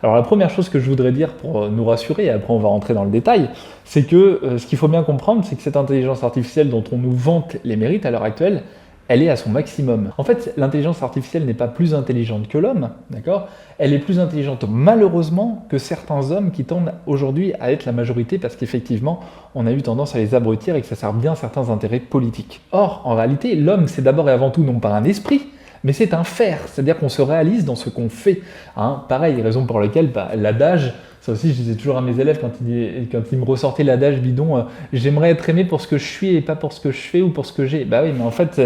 Alors la première chose que je voudrais dire pour nous rassurer, et après on va rentrer dans le détail, c'est que ce qu'il faut bien comprendre, c'est que cette intelligence artificielle dont on nous vante les mérites à l'heure actuelle, elle est à son maximum. En fait, l'intelligence artificielle n'est pas plus intelligente que l'homme, d'accord? Elle est plus intelligente malheureusement que certains hommes qui tendent aujourd'hui à être la majorité parce qu'effectivement, on a eu tendance à les abrutir et que ça sert bien certains intérêts politiques. Or, en réalité, l'homme, c'est d'abord et avant tout non pas un esprit, mais c'est un faire, c'est-à-dire qu'on se réalise dans ce qu'on fait. Pareil, raison pour laquelle l'adage, ça aussi je disais toujours à mes élèves quand ils me ressortaient l'adage bidon, j'aimerais être aimé pour ce que je suis et pas pour ce que je fais ou pour ce que j'ai. Bah oui, mais en fait,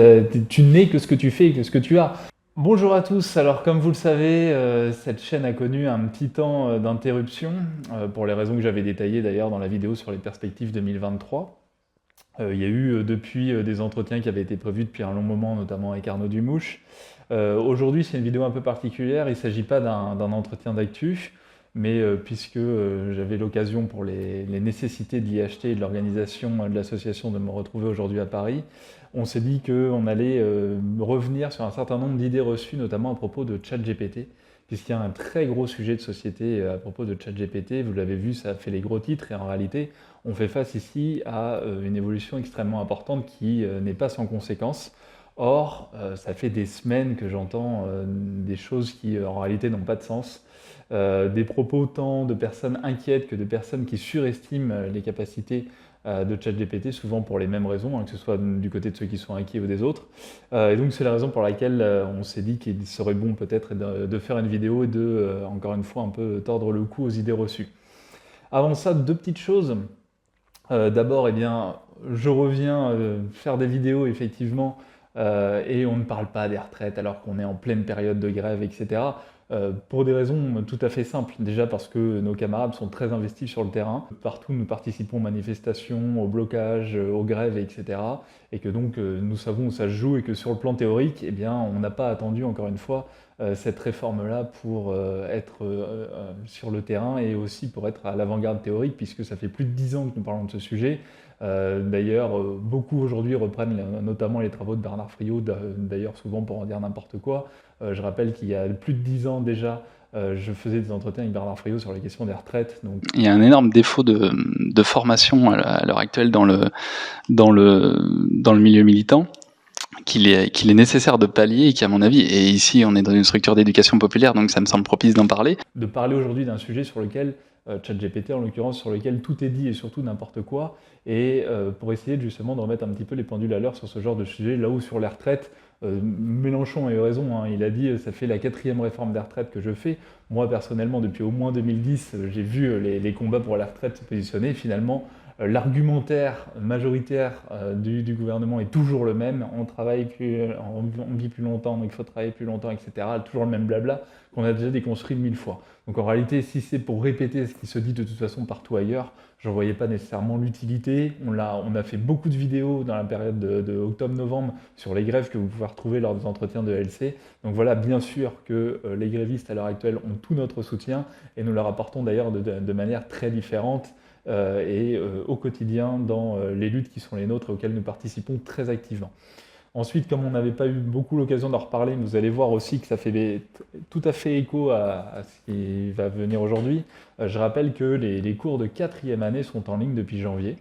tu n'es que ce que tu fais et que ce que tu as. Bonjour à tous, alors comme vous le savez, cette chaîne a connu un petit temps d'interruption, pour les raisons que j'avais détaillées d'ailleurs dans la vidéo sur les perspectives 2023. Il y a eu depuis des entretiens qui avaient été prévus depuis un long moment, notamment avec Arnaud Dumouche. Aujourd'hui, c'est une vidéo un peu particulière, il ne s'agit pas d'un entretien d'actu, mais puisque j'avais l'occasion pour les nécessités de l'IHT et de l'organisation de l'association de me retrouver aujourd'hui à Paris, on s'est dit qu'on allait revenir sur un certain nombre d'idées reçues, notamment à propos de ChatGPT, puisqu'il y a un très gros sujet de société à propos de ChatGPT. Vous l'avez vu, ça a fait les gros titres, et en réalité, on fait face ici à une évolution extrêmement importante qui n'est pas sans conséquence. Or, ça fait des semaines que j'entends des choses qui en réalité n'ont pas de sens, des propos tant de personnes inquiètes que de personnes qui surestiment les capacités de ChatGPT, souvent pour les mêmes raisons, que ce soit du côté de ceux qui sont inquiets ou des autres. Et donc c'est la raison pour laquelle on s'est dit qu'il serait bon peut-être de faire une vidéo et de, encore une fois, un peu tordre le cou aux idées reçues. Avant ça, deux petites choses. D'abord, je reviens faire des vidéos, effectivement, et on ne parle pas des retraites alors qu'on est en pleine période de grève, etc. Pour des raisons tout à fait simples. Déjà parce que nos camarades sont très investis sur le terrain. Partout, nous participons aux manifestations, aux blocages, aux grèves, etc. Et que donc, nous savons où ça se joue et que sur le plan théorique, on n'a pas attendu, encore une fois, cette réforme-là pour être sur le terrain et aussi pour être à l'avant-garde théorique, puisque ça fait plus de 10 ans que nous parlons de ce sujet. D'ailleurs, beaucoup aujourd'hui reprennent notamment les travaux de Bernard Friot, d'ailleurs souvent pour en dire n'importe quoi. Je rappelle qu'il y a plus de 10 ans déjà, je faisais des entretiens avec Bernard Friot sur la question des retraites. Donc... Il y a un énorme défaut de formation à l'heure actuelle dans le milieu militant, qu'il est nécessaire de pallier et qui, à mon avis, et ici on est dans une structure d'éducation populaire, donc ça me semble propice d'en parler. De parler aujourd'hui d'un sujet sur lequel, ChatGPT en l'occurrence, sur lequel tout est dit et surtout n'importe quoi, et pour essayer justement de remettre un petit peu les pendules à l'heure sur ce genre de sujet, là où sur les retraites, Mélenchon a eu raison, il a dit ça fait la 4e réforme des retraites que je fais. Moi personnellement, depuis au moins 2010, j'ai vu les combats pour la retraite se positionner. Finalement, l'argumentaire majoritaire du gouvernement est toujours le même. On vit plus longtemps, donc il faut travailler plus longtemps, etc. Toujours le même blabla qu'on a déjà déconstruit 1000 fois. Donc en réalité, si c'est pour répéter ce qui se dit de toute façon partout ailleurs, je ne voyais pas nécessairement l'utilité. On a fait beaucoup de vidéos dans la période de octobre-novembre sur les grèves que vous pouvez retrouver lors des entretiens de LC. Donc voilà, bien sûr que les grévistes à l'heure actuelle ont tout notre soutien et nous leur apportons d'ailleurs de manière très différente au quotidien dans les luttes qui sont les nôtres et auxquelles nous participons très activement. Ensuite, comme on n'avait pas eu beaucoup l'occasion d'en reparler, vous allez voir aussi que ça fait tout à fait écho à ce qui va venir aujourd'hui. Je rappelle que les cours de 4e année sont en ligne depuis janvier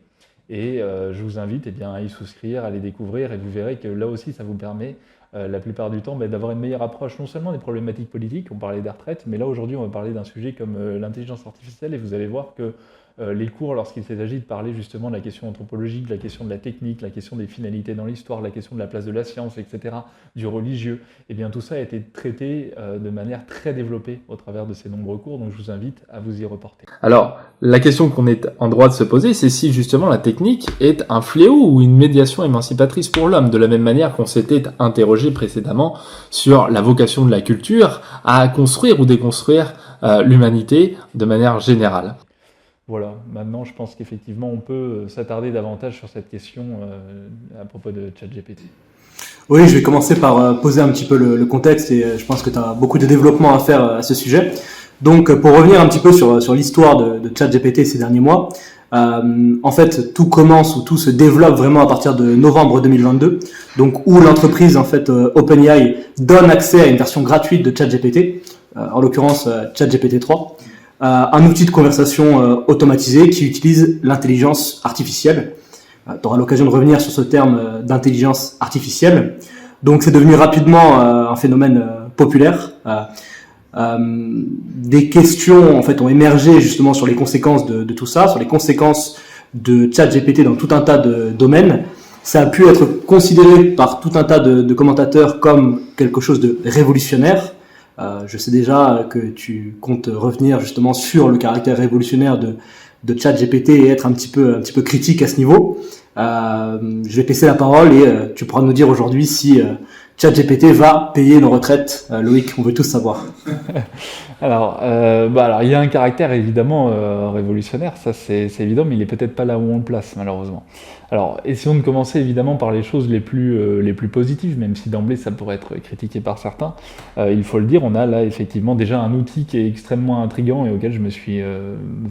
et je vous invite à y souscrire, à les découvrir et vous verrez que là aussi ça vous permet la plupart du temps d'avoir une meilleure approche non seulement des problématiques politiques, on parlait des retraites, mais là aujourd'hui on va parler d'un sujet comme l'intelligence artificielle et vous allez voir que les cours, lorsqu'il s'agit de parler justement de la question anthropologique, de la question de la technique, la question des finalités dans l'histoire, la question de la place de la science, etc., du religieux, tout ça a été traité de manière très développée au travers de ces nombreux cours, donc je vous invite à vous y reporter. Alors, la question qu'on est en droit de se poser, c'est si justement la technique est un fléau ou une médiation émancipatrice pour l'homme, de la même manière qu'on s'était interrogé précédemment sur la vocation de la culture à construire ou déconstruire l'humanité de manière générale. Voilà, maintenant je pense qu'effectivement on peut s'attarder davantage sur cette question à propos de ChatGPT. Oui, je vais commencer par poser un petit peu le contexte et je pense que tu as beaucoup de développement à faire à ce sujet. Donc pour revenir un petit peu sur l'histoire de ChatGPT ces derniers mois, en fait tout commence ou tout se développe vraiment à partir de novembre 2022, donc où l'entreprise en fait OpenAI donne accès à une version gratuite de ChatGPT en l'occurrence ChatGPT 3, un outil de conversation automatisé qui utilise l'intelligence artificielle. Tu auras l'occasion de revenir sur ce terme d'intelligence artificielle. Donc c'est devenu rapidement un phénomène populaire. Des questions en fait ont émergé justement sur les conséquences de tout ça, sur les conséquences de ChatGPT dans tout un tas de domaines. Ça a pu être considéré par tout un tas de commentateurs comme quelque chose de révolutionnaire. Je sais déjà que tu comptes revenir justement sur le caractère révolutionnaire de ChatGPT et être un petit peu critique à ce niveau. Je vais te laisser la parole et tu pourras nous dire aujourd'hui si ChatGPT va payer nos retraites. Loïc, on veut tous savoir. Alors, il y a un caractère évidemment révolutionnaire, ça c'est évident, mais il est peut-être pas là où on le place malheureusement. Alors, essayons de commencer évidemment par les choses les plus positives, même si d'emblée ça pourrait être critiqué par certains. Il faut le dire, on a là effectivement déjà un outil qui est extrêmement intriguant et auquel je me suis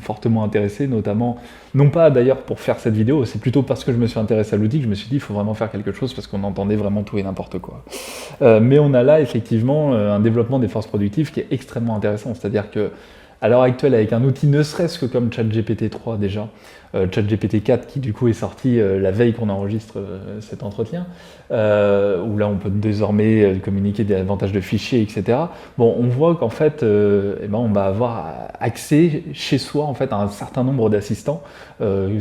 fortement intéressé, notamment, non pas d'ailleurs pour faire cette vidéo, c'est plutôt parce que je me suis intéressé à l'outil que je me suis dit il faut vraiment faire quelque chose parce qu'on entendait vraiment tout et n'importe quoi. Mais on a là effectivement un développement des forces productives qui est extrêmement intéressant, c'est-à-dire que à l'heure actuelle, avec un outil ne serait-ce que comme ChatGPT 3 déjà, ChatGPT 4 qui du coup est sorti la veille qu'on enregistre cet entretien, où là on peut désormais communiquer davantage de fichiers, etc. Bon, on voit qu'en fait, on va avoir accès chez soi en fait à un certain nombre d'assistants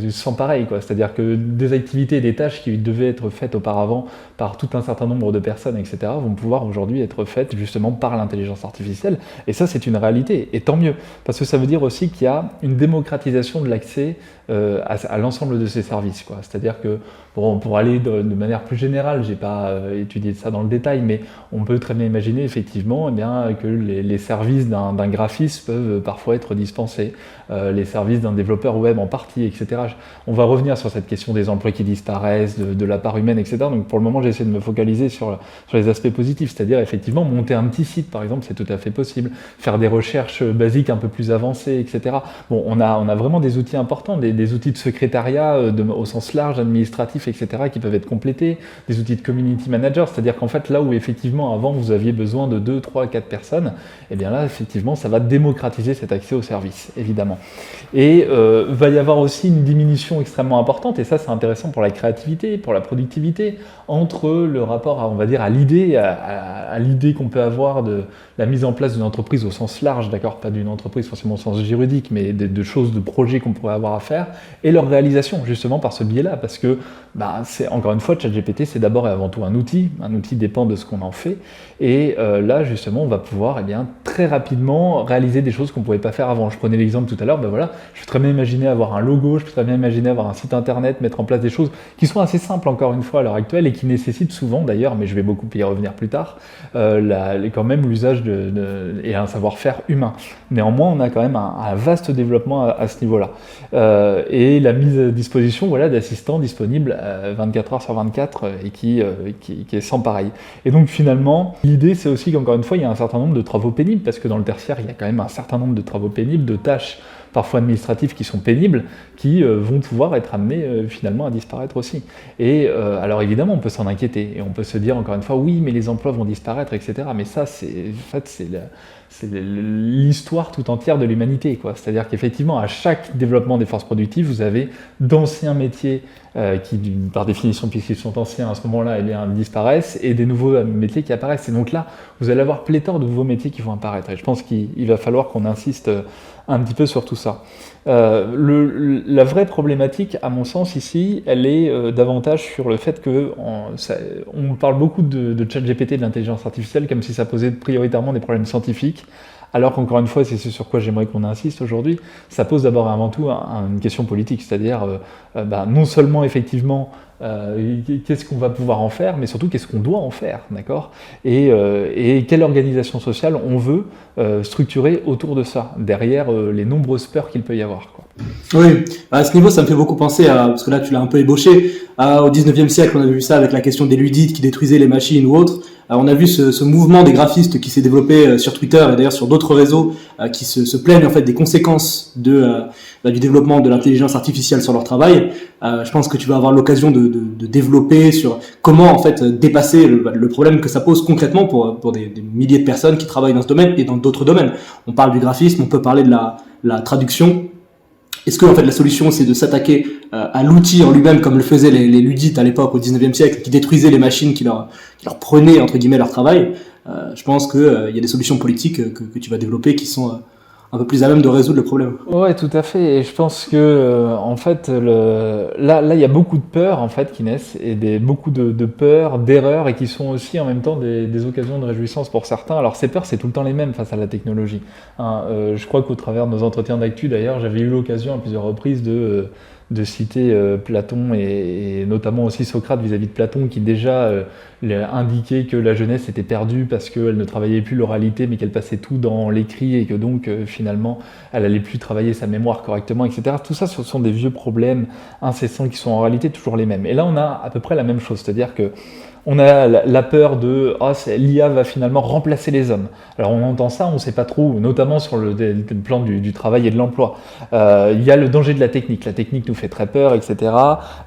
sans pareil, quoi. C'est-à-dire que des activités et des tâches qui devaient être faites auparavant par tout un certain nombre de personnes, etc., vont pouvoir aujourd'hui être faites justement par l'intelligence artificielle. Et ça, c'est une réalité, et tant mieux, parce que ça veut dire aussi qu'il y a une démocratisation de l'accès à l'ensemble de ces services, quoi. C'est-à-dire que, bon, pour aller de manière plus générale, j'ai pas étudié ça dans le détail, mais on peut très bien imaginer effectivement que les services d'un graphiste peuvent parfois être dispensés, les services d'un développeur web en partie, etc. On va revenir sur cette question des emplois qui disparaissent, de la part humaine, etc. Donc pour le moment, j'essaie de me focaliser sur les aspects positifs, c'est-à-dire effectivement monter un petit site, par exemple, c'est tout à fait possible, faire des recherches basiques un peu plus avancées, etc. Bon, on a vraiment des outils importants, des outils de secrétariat au sens large, administratif, etc., qui peuvent être complétés, des outils de community manager, c'est-à-dire qu'en fait, là où effectivement, avant, vous aviez besoin de 2, 3, 4 personnes, et bien là, effectivement, ça va démocratiser cet accès au service, évidemment. Et va y avoir aussi une diminution extrêmement importante, et ça, c'est intéressant pour la créativité, pour la productivité, entre le rapport, on va dire, à l'idée, à l'idée qu'on peut avoir de la mise en place d'une entreprise au sens large, d'accord, pas d'une entreprise forcément au sens juridique, mais de choses, de projets qu'on pourrait avoir à faire, et leur réalisation, justement par ce biais-là, parce que, c'est encore une fois, ChatGPT, c'est d'abord et avant tout un outil dépend de ce qu'on en fait, et là, justement, on va pouvoir, très rapidement réaliser des choses qu'on ne pouvait pas faire avant. Je prenais l'exemple tout à l'heure, je peux très bien imaginer avoir un logo, je peux très bien imaginer avoir un site internet, mettre en place des choses qui sont assez simples, encore une fois, à l'heure actuelle, et qui nécessitent souvent, d'ailleurs, mais je vais beaucoup y revenir plus tard, quand même l'usage et un savoir-faire humain. Néanmoins, on a quand même un vaste développement à ce niveau-là. Et la mise à disposition d'assistants disponibles 24 heures sur 24 et qui est sans pareil. Et donc finalement, l'idée c'est aussi qu'encore une fois, il y a un certain nombre de travaux pénibles, parce que dans le tertiaire, il y a quand même un certain nombre de travaux pénibles, de tâches parfois administratives qui sont pénibles, qui vont pouvoir être amenées finalement à disparaître aussi. Et alors évidemment, on peut s'en inquiéter, et on peut se dire encore une fois, oui, mais les emplois vont disparaître, etc. Mais ça, c'est l'histoire tout entière de l'humanité, quoi. C'est-à-dire qu'effectivement, à chaque développement des forces productives, vous avez d'anciens métiers qui, par définition, puisqu'ils sont anciens à ce moment-là, disparaissent, et des nouveaux métiers qui apparaissent. Et donc là, vous allez avoir pléthore de nouveaux métiers qui vont apparaître. Et je pense qu'il va falloir qu'on insiste un petit peu sur tout ça. La vraie problématique, à mon sens, ici, elle est davantage sur le fait on parle beaucoup de ChatGPT, de l'intelligence artificielle, comme si ça posait prioritairement des problèmes scientifiques, alors qu'encore une fois, c'est ce sur quoi j'aimerais qu'on insiste aujourd'hui, ça pose d'abord et avant tout une question politique, c'est-à-dire non seulement effectivement qu'est-ce qu'on va pouvoir en faire, mais surtout qu'est-ce qu'on doit en faire, d'accord, et quelle organisation sociale on veut structurer autour de ça, derrière les nombreuses peurs qu'il peut y avoir, quoi. Oui, à ce niveau, ça me fait beaucoup penser parce que là tu l'as un peu ébauché, au 19e siècle, on avait vu ça avec la question des Ludites qui détruisaient les machines ou autres. On a vu ce mouvement des graphistes qui s'est développé sur Twitter et d'ailleurs sur d'autres réseaux qui se plaignent en fait des conséquences du développement de l'intelligence artificielle sur leur travail. Je pense que tu vas avoir l'occasion de développer sur comment en fait dépasser le problème que ça pose concrètement pour des milliers de personnes qui travaillent dans ce domaine et dans d'autres domaines. On parle du graphisme, on peut parler de la traduction. Est-ce que en fait la solution c'est de s'attaquer à l'outil en lui-même comme le faisaient les ludites à l'époque au 19e siècle qui détruisaient les machines qui leur prenaient entre guillemets leur travail? Je pense que il y a des solutions politiques que tu vas développer qui sont un peu plus à même de résoudre le problème. Ouais, tout à fait. Et je pense que en fait, là, il y a beaucoup de peurs en fait qui naissent et beaucoup de peurs, d'erreurs et qui sont aussi en même temps des occasions de réjouissance pour certains. Alors ces peurs, c'est tout le temps les mêmes face à la technologie. Je crois qu'au travers de nos entretiens d'actu, d'ailleurs, j'avais eu l'occasion à plusieurs reprises de citer Platon et notamment aussi Socrate vis-à-vis de Platon qui déjà indiquait que la jeunesse était perdue parce qu'elle ne travaillait plus l'oralité mais qu'elle passait tout dans l'écrit et que donc finalement elle allait plus travailler sa mémoire correctement, etc. Tout ça, ce sont des vieux problèmes incessants qui sont en réalité toujours les mêmes. Et là on a à peu près la même chose, c'est-à-dire que on a la peur de l'IA va finalement remplacer les hommes. Alors on entend ça, on ne sait pas trop, notamment sur le plan du travail et de l'emploi. Il y a le danger de la technique. La technique nous fait très peur, etc.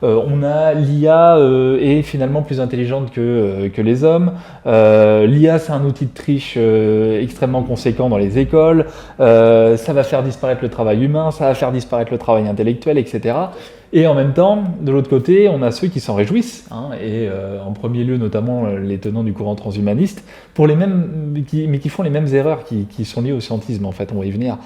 On a l'IA est finalement plus intelligente que les hommes. L'IA c'est un outil de triche extrêmement conséquent dans les écoles. Ça va faire disparaître le travail humain, ça va faire disparaître le travail intellectuel, etc. Et en même temps, de l'autre côté, on a ceux qui s'en réjouissent, et en premier lieu notamment les tenants du courant transhumaniste, pour les mêmes, mais qui font les mêmes erreurs qui sont liées au scientisme, en fait, on va y venir.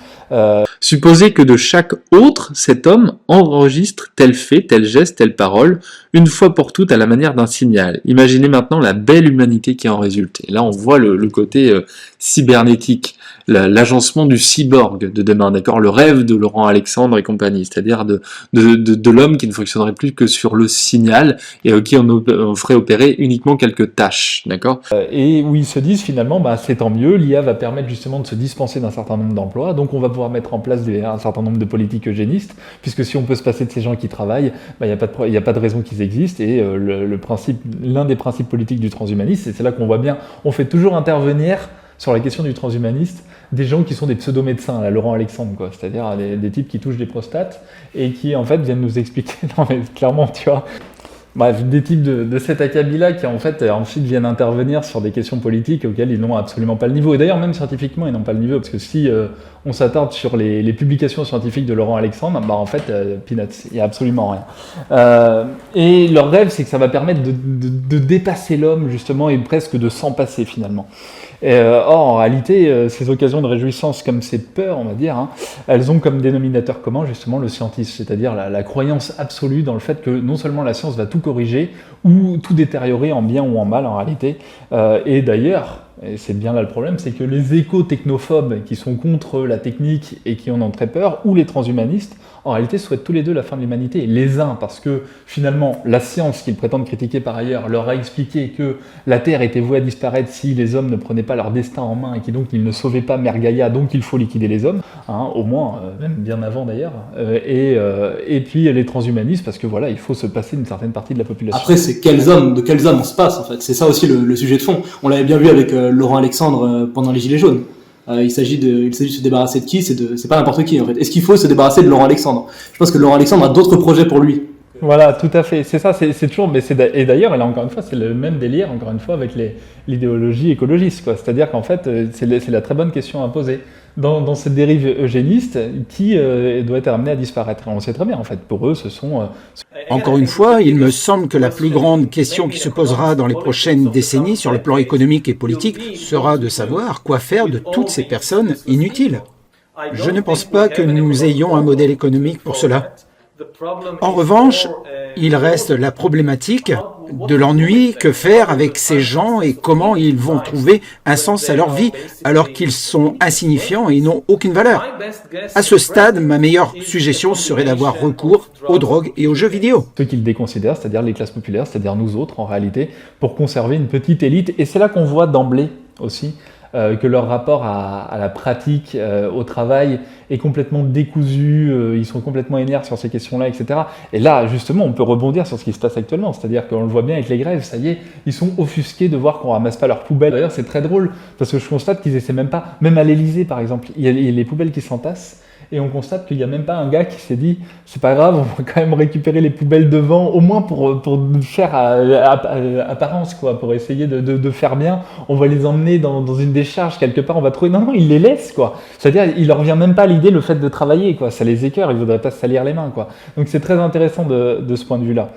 Supposez que de chaque autre, cet homme enregistre tel fait, tel geste, telle parole, une fois pour toutes à la manière d'un signal. Imaginez maintenant la belle humanité qui en résulte. Et là, on voit le côté cybernétique, l'agencement du cyborg de demain, d'accord, le rêve de Laurent Alexandre et compagnie, c'est-à-dire de l'homme qui ne fonctionnerait plus que sur le signal et qui on ferait opérer uniquement quelques tâches, d'accord. Et où ils se disent finalement, c'est tant mieux, l'IA va permettre justement de se dispenser d'un certain nombre d'emplois, donc on va pouvoir mettre en place un certain nombre de politiques eugénistes, puisque si on peut se passer de ces gens qui travaillent, il n'y a pas de raison qu'ils existent, et l'un des principes politiques du transhumanisme, et c'est là qu'on voit bien, on fait toujours intervenir sur la question du transhumaniste, des gens qui sont des pseudo-médecins, là, Laurent Alexandre, quoi, c'est-à-dire des types qui touchent des prostates et qui, en fait, viennent nous expliquer, non mais clairement, tu vois, bref, des types de cet acabit-là qui, en fait, ensuite viennent intervenir sur des questions politiques auxquelles ils n'ont absolument pas le niveau. Et d'ailleurs, même scientifiquement, ils n'ont pas le niveau, parce que si on s'attarde sur les publications scientifiques de Laurent Alexandre, en fait, peanuts, il n'y a absolument rien. Et leur rêve, c'est que ça va permettre de dépasser l'homme, justement, et presque de s'en passer, finalement. Or, en réalité, ces occasions de réjouissance comme ces peurs, on va dire, elles ont comme dénominateur commun justement le scientisme, c'est-à-dire la croyance absolue dans le fait que non seulement la science va tout corriger ou tout détériorer en bien ou en mal en réalité, et d'ailleurs, et c'est bien là le problème, c'est que les éco-technophobes qui sont contre la technique et qui en ont très peur, ou les transhumanistes, en réalité souhaitent tous les deux la fin de l'humanité. Les uns parce que finalement la science qu'ils prétendent critiquer par ailleurs leur a expliqué que la Terre était vouée à disparaître si les hommes ne prenaient pas leur destin en main et qui donc ils ne sauvaient pas Mère Gaïa, donc il faut liquider les hommes, au moins, même bien avant d'ailleurs, et puis les transhumanistes parce que voilà, il faut se passer d'une certaine partie de la population. Après c'est de quels hommes on se passe en fait, c'est ça aussi le sujet de fond. On l'avait bien vu avec Laurent Alexandre pendant les Gilets jaunes. Il s'agit de se débarrasser de qui, c'est pas n'importe qui en fait. Est-ce qu'il faut se débarrasser de Laurent Alexandre? Je pense que Laurent Alexandre a d'autres projets pour lui. Voilà, tout à fait. C'est ça, c'est toujours. Et d'ailleurs, là encore une fois, c'est le même délire, encore une fois, avec l'idéologie écologiste, quoi. C'est-à-dire qu'en fait, c'est la très bonne question à poser. Dans cette dérive eugéniste, qui doit être amené à disparaître? On sait très bien, en fait, pour eux, ce sont... Encore une fois, il me semble que la plus grande question qui se posera dans les prochaines décennies sur le plan économique et politique sera de savoir quoi faire de toutes ces personnes inutiles. Je ne pense pas que nous ayons un modèle économique pour cela. En revanche, il reste la problématique de l'ennui, que faire avec ces gens et comment ils vont trouver un sens à leur vie alors qu'ils sont insignifiants et n'ont aucune valeur. À ce stade, ma meilleure suggestion serait d'avoir recours aux drogues et aux jeux vidéo. Ceux qu'ils déconsidèrent, c'est-à-dire les classes populaires, c'est-à-dire nous autres en réalité, pour conserver une petite élite. Et c'est là qu'on voit d'emblée aussi que leur rapport à la pratique, au travail est complètement décousu, ils sont complètement inertes sur ces questions-là, etc. Et là, justement, on peut rebondir sur ce qui se passe actuellement, c'est-à-dire qu'on le voit bien avec les grèves, ça y est, ils sont offusqués de voir qu'on ramasse pas leurs poubelles. D'ailleurs, c'est très drôle, parce que je constate qu'ils essaient même pas, même à l'Élysée par exemple, il y a les poubelles qui s'entassent, et on constate qu'il n'y a même pas un gars qui s'est dit c'est pas grave, on va quand même récupérer les poubelles devant, au moins pour faire apparence, quoi, pour essayer de faire bien, on va les emmener dans une décharge quelque part, on va trouver. Non, ils les laissent, quoi. C'est-à-dire, il leur vient même pas l'idée, le fait de travailler, quoi. Ça les écœure, ils voudraient pas se salir les mains, quoi. Donc c'est très intéressant de ce point de vue-là.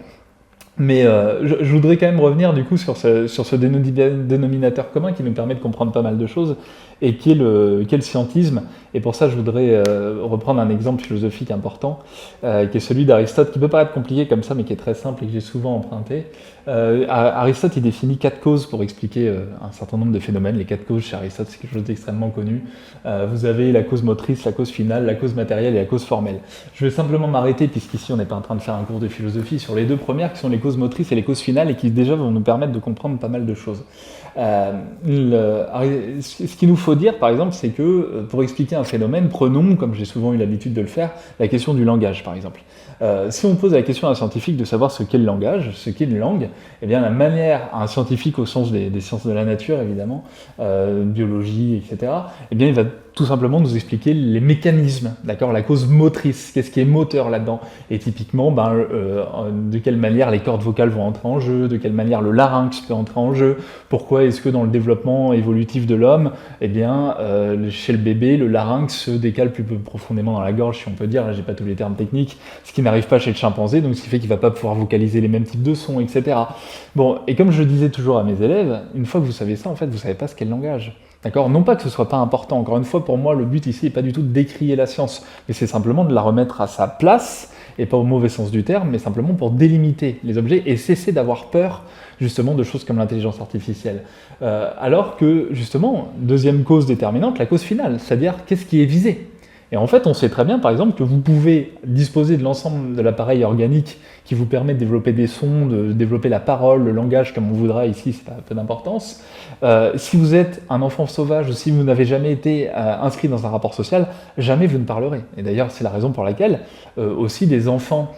Mais je voudrais quand même revenir du coup sur ce dénominateur commun qui nous permet de comprendre pas mal de choses et qui est le scientisme. Et pour ça, je voudrais reprendre un exemple philosophique important qui est celui d'Aristote, qui peut paraître compliqué comme ça, mais qui est très simple et que j'ai souvent emprunté. Aristote, il définit 4 causes pour expliquer un certain nombre de phénomènes. Les 4 causes chez Aristote, c'est quelque chose d'extrêmement connu. Vous avez la cause motrice, la cause finale, la cause matérielle et la cause formelle. Je vais simplement m'arrêter, puisqu'ici on n'est pas en train de faire un cours de philosophie, sur les 2 premières qui sont les causes motrices et les causes finales et qui déjà vont nous permettre de comprendre pas mal de choses. Ce qu'il nous faut dire, par exemple, c'est que pour expliquer un phénomène, prenons, comme j'ai souvent eu l'habitude de le faire, la question du langage, par exemple. Si on pose la question à un scientifique de savoir ce qu'est le langage, ce qu'est une langue, eh bien la manière, à un scientifique au sens des sciences de la nature, évidemment, biologie, etc., eh bien il va tout simplement nous expliquer les mécanismes, d'accord, la cause motrice, qu'est-ce qui est moteur là-dedans, et typiquement, de quelle manière les cordes vocales vont entrer en jeu, de quelle manière le larynx peut entrer en jeu, pourquoi est-ce que dans le développement évolutif de l'homme, eh bien, chez le bébé, le larynx se décale plus profondément dans la gorge, si on peut dire, là j'ai pas tous les termes techniques, ce qui n'arrive pas chez le chimpanzé, donc ce qui fait qu'il va pas pouvoir vocaliser les mêmes types de sons, etc. Bon, et comme je disais toujours à mes élèves, une fois que vous savez ça, en fait, vous savez pas ce qu'est le langage. D'accord ? Non pas que ce soit pas important, encore une fois, pour moi, le but ici n'est pas du tout de décrier la science, mais c'est simplement de la remettre à sa place, et pas au mauvais sens du terme, mais simplement pour délimiter les objets et cesser d'avoir peur, justement, de choses comme l'intelligence artificielle. Alors que, justement, deuxième cause déterminante, la cause finale, c'est-à-dire qu'est-ce qui est visé ? Et en fait, on sait très bien, par exemple, que vous pouvez disposer de l'ensemble de l'appareil organique qui vous permet de développer des sons, de développer la parole, le langage, comme on voudra ici, c'est pas peu d'importance. Si vous êtes un enfant sauvage ou si vous n'avez jamais été inscrit dans un rapport social, jamais vous ne parlerez. Et d'ailleurs, c'est la raison pour laquelle aussi des enfants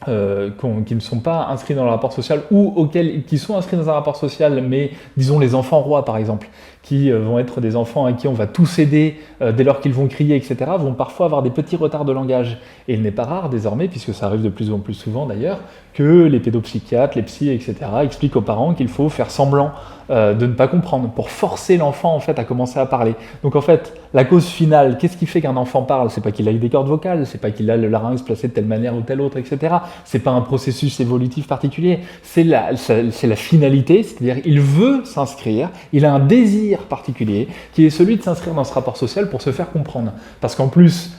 qui ne sont pas inscrits dans le rapport social ou qui sont inscrits dans un rapport social, mais disons les enfants rois par exemple, qui vont être des enfants à qui on va tout céder dès lors qu'ils vont crier, etc., vont parfois avoir des petits retards de langage. Et il n'est pas rare désormais, puisque ça arrive de plus en plus souvent d'ailleurs, que les pédopsychiatres, les psys, etc., expliquent aux parents qu'il faut faire semblant de ne pas comprendre, pour forcer l'enfant en fait à commencer à parler. Donc en fait, la cause finale, qu'est-ce qui fait qu'un enfant parle ? C'est pas qu'il a des cordes vocales, c'est pas qu'il a le larynx placé de telle manière ou telle autre, etc. C'est pas un processus évolutif particulier, c'est la finalité, c'est-à-dire il veut s'inscrire, il a un désir particulier, qui est celui de s'inscrire dans ce rapport social pour se faire comprendre. Parce qu'en plus,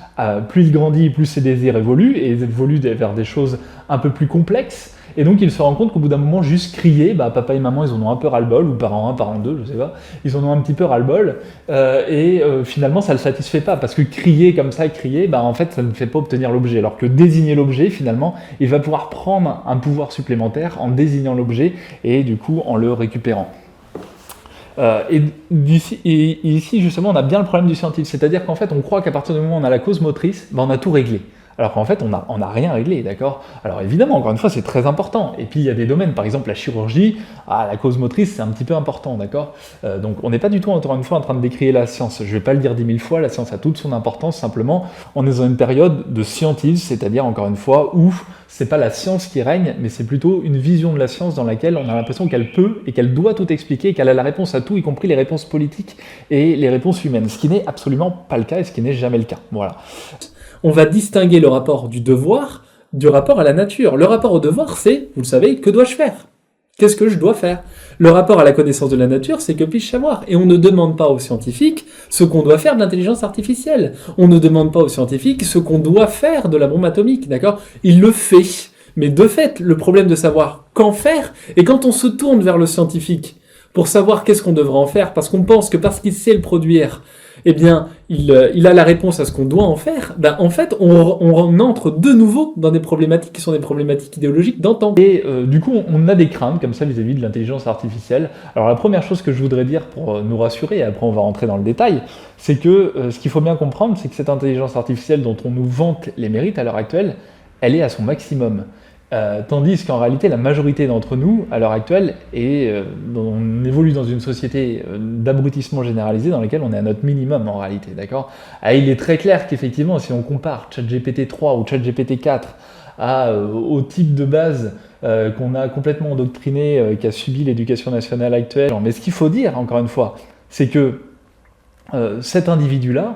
plus il grandit, plus ses désirs évoluent, et ils évoluent vers des choses un peu plus complexes, et donc il se rend compte qu'au bout d'un moment, juste crier, papa et maman ils en ont un peu ras-le-bol, ou parent 1, parent 2, je sais pas, ils en ont un petit peu ras-le-bol, et finalement ça le satisfait pas, parce que crier comme ça, en fait ça ne fait pas obtenir l'objet, alors que désigner l'objet, finalement, il va pouvoir prendre un pouvoir supplémentaire en désignant l'objet, et du coup en le récupérant. Et ici, justement, on a bien le problème du scientifique, c'est-à-dire qu'en fait, on croit qu'à partir du moment où on a la cause motrice, on a tout réglé. Alors qu'en fait, on n'a rien réglé, d'accord ? Alors évidemment, encore une fois, c'est très important. Et puis, il y a des domaines, par exemple, la chirurgie, la cause motrice, c'est un petit peu important, d'accord ? Donc, on n'est pas du tout, encore une fois, en train de décrier la science. Je ne vais pas le dire 10 000 fois, la science a toute son importance, simplement, on est dans une période de scientisme, c'est-à-dire, encore une fois, où c'est pas la science qui règne, mais c'est plutôt une vision de la science dans laquelle on a l'impression qu'elle peut et qu'elle doit tout expliquer, qu'elle a la réponse à tout, y compris les réponses politiques et les réponses humaines, ce qui n'est absolument pas le cas et ce qui n'est jamais le cas. Voilà. On va distinguer le rapport du devoir du rapport à la nature. Le rapport au devoir, c'est, vous le savez, que dois-je faire ? Qu'est-ce que je dois faire ? Le rapport à la connaissance de la nature, c'est que puis-je savoir ? Et on ne demande pas aux scientifiques ce qu'on doit faire de l'intelligence artificielle. On ne demande pas aux scientifiques ce qu'on doit faire de la bombe atomique, d'accord ? Il le fait. Mais de fait, le problème de savoir qu'en faire, et quand on se tourne vers le scientifique pour savoir qu'est-ce qu'on devrait en faire, parce qu'on pense que parce qu'il sait le produire, eh bien, il a la réponse à ce qu'on doit en faire, ben, en fait, on entre de nouveau dans des problématiques qui sont des problématiques idéologiques d'antan. Et du coup, on a des craintes comme ça vis-à-vis de l'intelligence artificielle. Alors la première chose que je voudrais dire pour nous rassurer, et après on va rentrer dans le détail, c'est que ce qu'il faut bien comprendre, c'est que cette intelligence artificielle dont on nous vante les mérites à l'heure actuelle, elle est à son maximum. Tandis qu'en réalité, la majorité d'entre nous, à l'heure actuelle, on évolue dans une société d'abrutissement généralisé dans laquelle on est à notre minimum en réalité, d'accord ? Il est très clair qu'effectivement, si on compare ChatGPT 3 ou ChatGPT 4 au type de base qu'on a complètement endoctriné, qu'a subi l'éducation nationale actuelle. Mais ce qu'il faut dire, encore une fois, c'est que cet individu-là,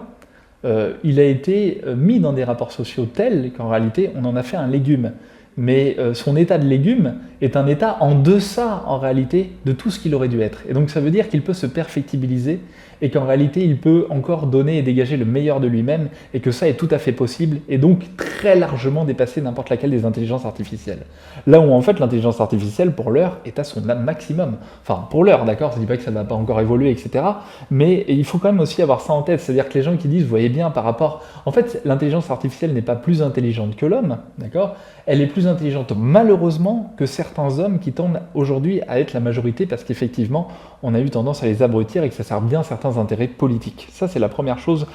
il a été mis dans des rapports sociaux tels qu'en réalité, on en a fait un légume. Mais son état de légume est un état en deçà, en réalité, de tout ce qu'il aurait dû être. Et donc ça veut dire qu'il peut se perfectibiliser et qu'en réalité, il peut encore donner et dégager le meilleur de lui-même et que ça est tout à fait possible et donc très largement dépasser n'importe laquelle des intelligences artificielles. Là où en fait l'intelligence artificielle, pour l'heure, est à son maximum. Enfin, pour l'heure, d'accord, je ne dis pas que ça ne va pas encore évoluer, etc. Mais il faut quand même aussi avoir ça en tête. C'est-à-dire que les gens qui disent, vous voyez bien, par rapport... En fait, l'intelligence artificielle n'est pas plus intelligente que l'homme, d'accord ? Elle est plus intelligente, malheureusement, que certains hommes qui tendent aujourd'hui à être la majorité parce qu'effectivement, on a eu tendance à les abrutir et que ça sert bien certains intérêts politiques. Ça, c'est la première chose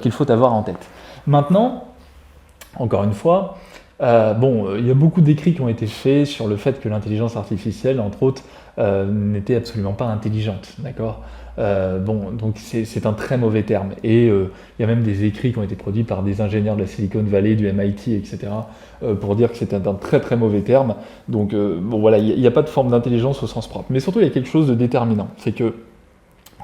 qu'il faut avoir en tête. Maintenant, encore une fois, il y a beaucoup d'écrits qui ont été faits sur le fait que l'intelligence artificielle, entre autres, n'était absolument pas intelligente, d'accord ? Donc c'est un très mauvais terme. Et il y a même des écrits qui ont été produits par des ingénieurs de la Silicon Valley, du MIT, etc., pour dire que c'était un très très mauvais terme. Donc il n'y a pas de forme d'intelligence au sens propre. Mais surtout, il y a quelque chose de déterminant. C'est que,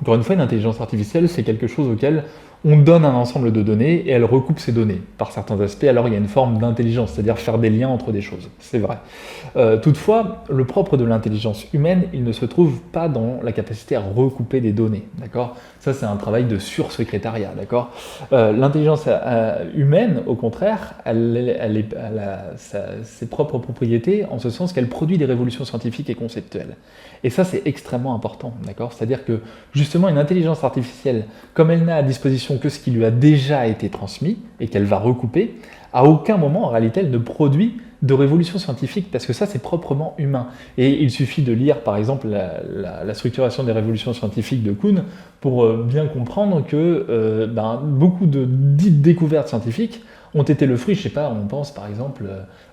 encore une fois, une intelligence artificielle, c'est quelque chose auquel on donne un ensemble de données et elle recoupe ces données par certains aspects. Alors il y a une forme d'intelligence, c'est-à-dire faire des liens entre des choses, c'est vrai. Toutefois, le propre de l'intelligence humaine, il ne se trouve pas dans la capacité à recouper des données, d'accord ? Ça, c'est un travail de sursecrétariat, d'accord ? L'intelligence humaine, au contraire, elle a ses propres propriétés en ce sens qu'elle produit des révolutions scientifiques et conceptuelles. Et ça, c'est extrêmement important, d'accord ? C'est-à-dire que, justement, une intelligence artificielle, comme elle n'a à disposition que ce qui lui a déjà été transmis et qu'elle va recouper, à aucun moment, en réalité, elle ne produit de révolution scientifique, parce que ça, c'est proprement humain. Et il suffit de lire, par exemple, la structuration des révolutions scientifiques de Kuhn pour bien comprendre que beaucoup de dites découvertes scientifiques ont été le fruit, je sais pas, on pense par exemple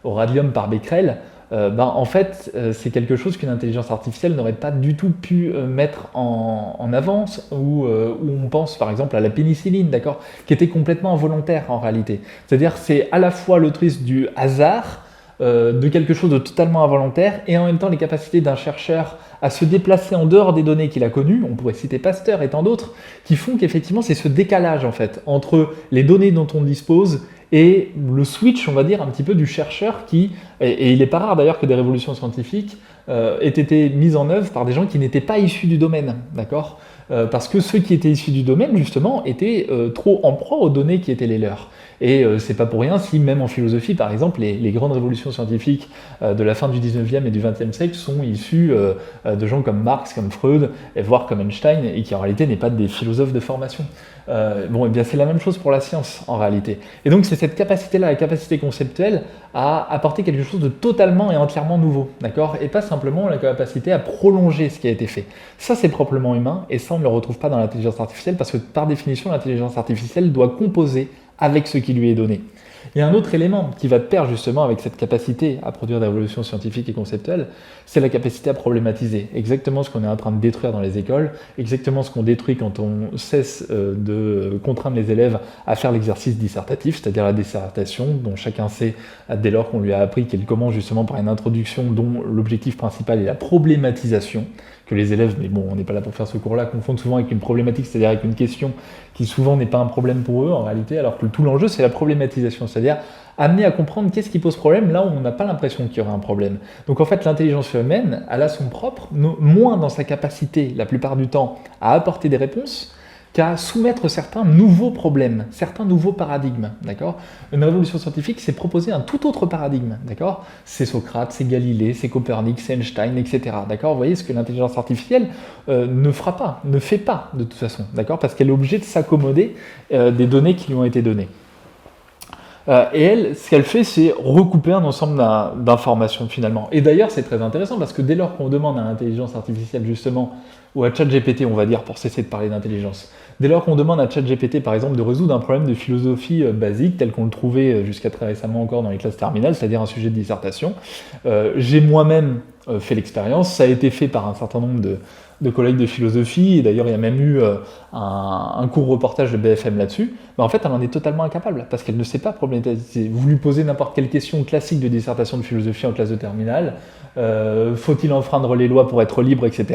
au radium par Becquerel, en fait, c'est quelque chose qu'une intelligence artificielle n'aurait pas du tout pu mettre en avance, ou on pense par exemple à la pénicilline, d'accord, qui était complètement involontaire en réalité. C'est-à-dire c'est à la fois le truc du hasard, de quelque chose de totalement involontaire, et en même temps les capacités d'un chercheur à se déplacer en dehors des données qu'il a connues, on pourrait citer Pasteur et tant d'autres, qui font qu'effectivement c'est ce décalage en fait entre les données dont on dispose et le switch, on va dire, un petit peu du chercheur qui, et il n'est pas rare d'ailleurs que des révolutions scientifiques aient été mises en œuvre par des gens qui n'étaient pas issus du domaine, d'accord ? Parce que ceux qui étaient issus du domaine, justement, étaient trop en proie aux données qui étaient les leurs. Et c'est pas pour rien si, même en philosophie, par exemple, les grandes révolutions scientifiques de la fin du 19e et du 20e siècle sont issues de gens comme Marx, comme Freud, et voire comme Einstein, et qui en réalité n'est pas des philosophes de formation. Et bien c'est la même chose pour la science, en réalité. Et donc c'est cette capacité-là, la capacité conceptuelle, à apporter quelque chose de totalement et entièrement nouveau, d'accord ? Et pas simplement la capacité à prolonger ce qui a été fait. Ça, c'est proprement humain, et ça, on ne le retrouve pas dans l'intelligence artificielle, parce que par définition, l'intelligence artificielle doit composer avec ce qui lui est donné. Il y a un autre élément qui va de pair justement avec cette capacité à produire des révolutions scientifiques et conceptuelles, c'est la capacité à problématiser. Exactement ce qu'on est en train de détruire dans les écoles, exactement ce qu'on détruit quand on cesse de contraindre les élèves à faire l'exercice dissertatif, c'est-à-dire la dissertation, dont chacun sait dès lors qu'on lui a appris qu'elle commence justement par une introduction dont l'objectif principal est la problématisation, que les élèves, mais bon, on n'est pas là pour faire ce cours-là, confondent souvent avec une problématique, c'est-à-dire avec une question qui souvent n'est pas un problème pour eux en réalité, alors que tout l'enjeu c'est la problématisation, c'est-à-dire amener à comprendre qu'est-ce qui pose problème là où on n'a pas l'impression qu'il y aurait un problème. Donc en fait l'intelligence humaine, elle a son propre, moins dans sa capacité la plupart du temps à apporter des réponses, qu'à soumettre certains nouveaux problèmes, certains nouveaux paradigmes, d'accord ? Une révolution scientifique, c'est proposer un tout autre paradigme, d'accord ? C'est Socrate, c'est Galilée, c'est Copernic, c'est Einstein, etc., d'accord ? Vous voyez ce que l'intelligence artificielle ne fait pas, de toute façon, d'accord ? Parce qu'elle est obligée de s'accommoder des données qui lui ont été données. Et elle, ce qu'elle fait, c'est recouper un ensemble d'informations finalement. Et d'ailleurs, c'est très intéressant parce que dès lors qu'on demande à l'intelligence artificielle justement, ou à ChatGPT, on va dire, pour cesser de parler d'intelligence, dès lors qu'on demande à ChatGPT, par exemple, de résoudre un problème de philosophie basique, tel qu'on le trouvait jusqu'à très récemment encore dans les classes terminales, c'est-à-dire un sujet de dissertation, j'ai moi-même fait l'expérience, ça a été fait par un certain nombre de collègues de philosophie, et d'ailleurs il y a même eu un court reportage de BFM là-dessus, mais en fait elle en est totalement incapable, parce qu'elle ne sait pas problématiser. Vous lui posez n'importe quelle question classique de dissertation de philosophie en classe de terminale, faut-il enfreindre les lois pour être libre, etc.,